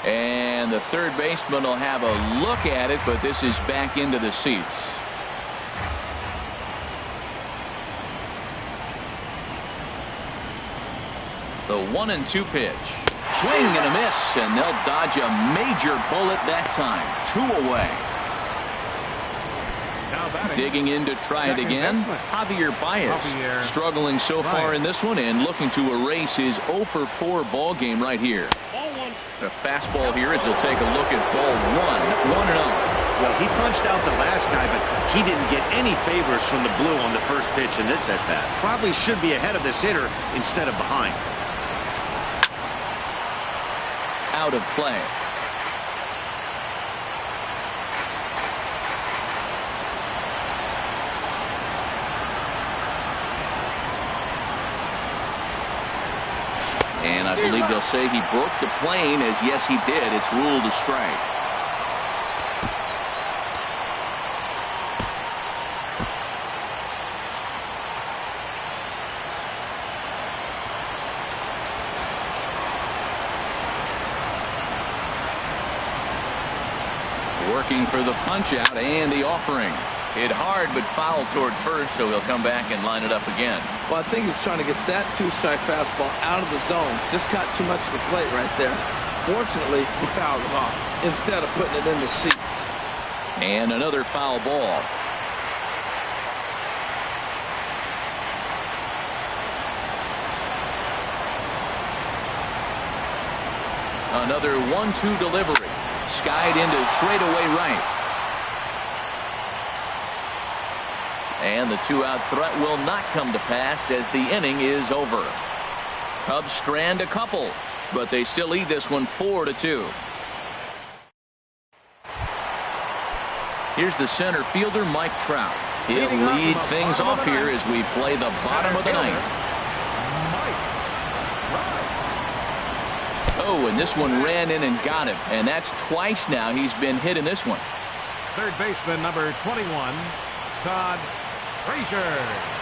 Speaker 1: And the third baseman will have a look at it, but this is back into the seats. The 1-2 pitch. Swing and a miss, and they'll dodge a major bullet that time. 2 away. Digging in to try it again, Javier Baez. Struggling so far in this one and looking to erase his 0 for 4 ball game right here. The fastball here as he'll take a look at ball 1, 1-0.
Speaker 3: Well, he punched out the last guy, but he didn't get any favors from the blue on the first pitch in this at-bat. Probably should be ahead of this hitter instead of behind.
Speaker 1: Out of play. And I believe they'll say he broke the plane, as yes he did. It's ruled a strike. Working for the punch out and the offering. Hit hard but foul toward first, so he'll come back and line it up again.
Speaker 4: Well, I think he's trying to get that 2-strike fastball out of the zone. Just got too much of the plate right there. Fortunately, he fouled it off instead of putting it in the seats.
Speaker 1: And another foul ball. Another 1-2 delivery. Skied into straightaway right. And the 2-out threat will not come to pass as the inning is over. Cubs strand a couple, but they still lead this one 4-2. Here's the center fielder, Mike Trout. He'll lead things off here as we play the bottom of the ninth. Oh, and this one ran in and got him, and that's twice now he's been hit in this one.
Speaker 2: Third baseman, number 21, Todd Frazier.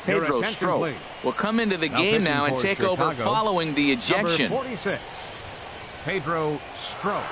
Speaker 1: Pedro Strop will come into the game now and take over following the ejection.
Speaker 2: Number 46, Pedro Strop.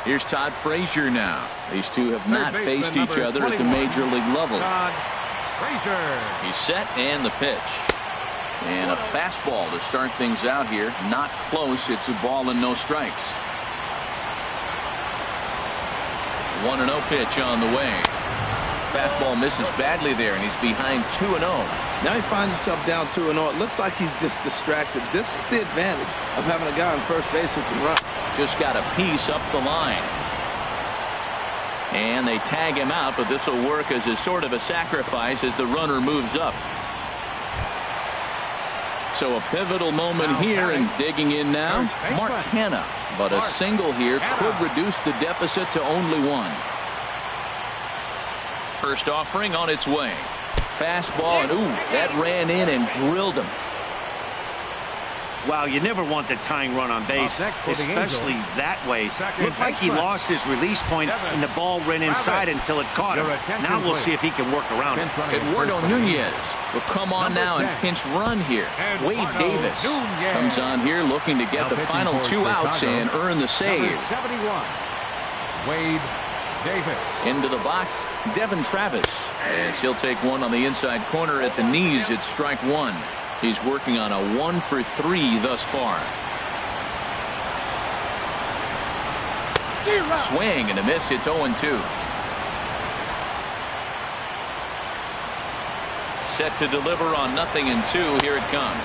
Speaker 1: Here's Todd Frazier now. These two have not faced each other at the major league level.
Speaker 2: Todd Frazier.
Speaker 1: He's set and the pitch. And a fastball to start things out here. Not close. It's a ball and no strikes. 1-0 pitch on the way. Fastball misses badly there, and he's behind 2-0.
Speaker 4: Now he finds himself down 2-0. It looks like he's just distracted. This is the advantage of having a guy on first base who can run.
Speaker 1: Just got a piece up the line. And they tag him out, but this will work as a sort of a sacrifice as the runner moves up. So a pivotal moment here, and digging in now, Mark Hanna. But a single here could reduce the deficit to only one. First offering on its way. Fastball, and ooh, that ran in and drilled him.
Speaker 3: Wow, you never want the tying run on base, especially that way. Looked like he lost his release point, and the ball ran inside until it caught him. Now we'll see if he can work around it.
Speaker 1: Eduardo Nunez will come on now and pinch run here. Wade Davis comes on here looking to get the final 2 outs and earn the save.
Speaker 2: 71. Wade Davis.
Speaker 1: Into the box, Devin Travis, as he'll take one on the inside corner at the knees. It's strike one. He's working on a 1-for-3 thus far. Swing and a miss. It's 0-2. Set to deliver on 0-2. Here it comes.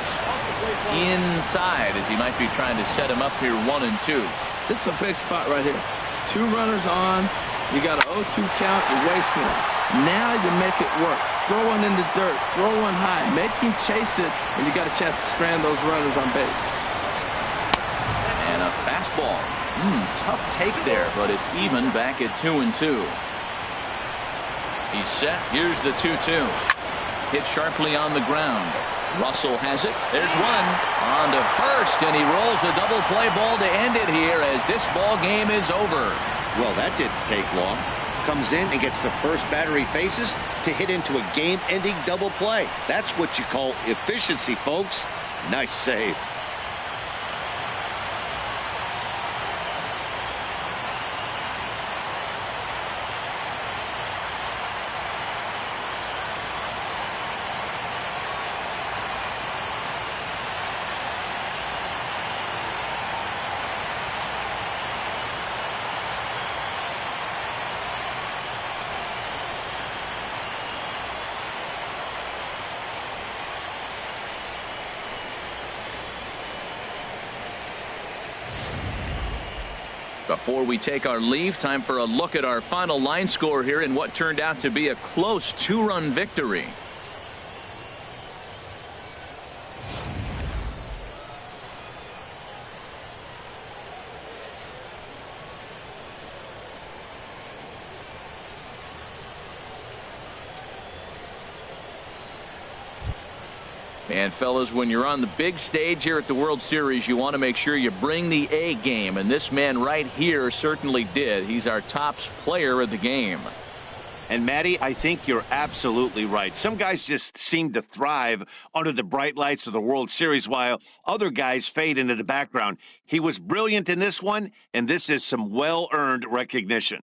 Speaker 1: Inside as he might be trying to set him up here 1-2.
Speaker 4: This is a big spot right here. 2 runners on. You got an 0-2 count. You're wasting it. Now you make it work. Throw one in the dirt. Throw one high. Make him chase it, and you got a chance to strand those runners on base.
Speaker 1: And a fastball. Tough take there, but it's even back at 2-2. He's set. Here's the 2-2. Hit sharply on the ground. Russell has it. There's one. On to first, and he rolls a double play ball to end it here as this ball game is over.
Speaker 3: Well, that didn't take long. Comes in and gets the first batter he faces to hit into a game-ending double play. That's what you call efficiency, folks. Nice save.
Speaker 1: Before we take our leave, time for a look at our final line score here in what turned out to be a close 2-run victory. And fellas, when you're on the big stage here at the World Series, you want to make sure you bring the A game, and this man right here certainly did. He's our top player of the game.
Speaker 3: And Matty, I think you're absolutely right. Some guys just seem to thrive under the bright lights of the World Series while other guys fade into the background. He was brilliant in this one, and this is some well-earned recognition.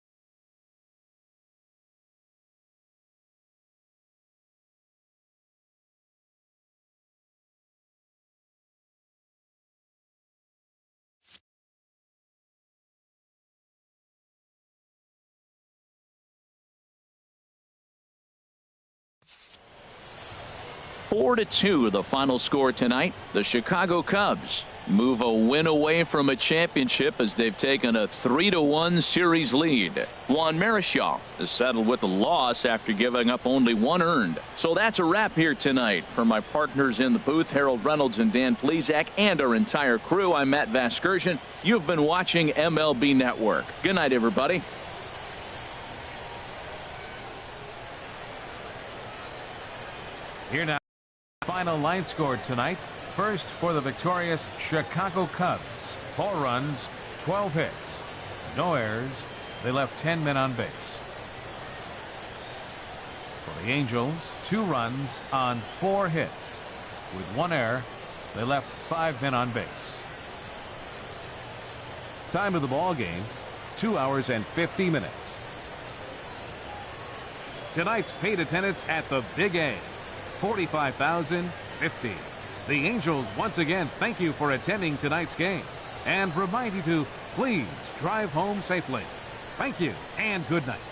Speaker 1: Four to 2, the final score tonight. The Chicago Cubs move a win away from a championship as they've taken a 3-1 series lead. Juan Marichal is settled with a loss after giving up only 1 earned. So that's a wrap here tonight. For my partners in the booth, Harold Reynolds and Dan Plesac, and our entire crew, I'm Matt Vasgersian. You've been watching MLB Network. Good night, everybody.
Speaker 2: Here now, final line score tonight. First for the victorious Chicago Cubs. 4 runs, 12 hits, no errors. They left 10 men on base. For the Angels, 2 runs on 4 hits. With 1 error, they left 5 men on base. Time of the ball game, 2 hours and 50 minutes. Tonight's paid attendance at the Big A, 45,050. The Angels once again thank you for attending tonight's game and remind you to please drive home safely. Thank you and good night.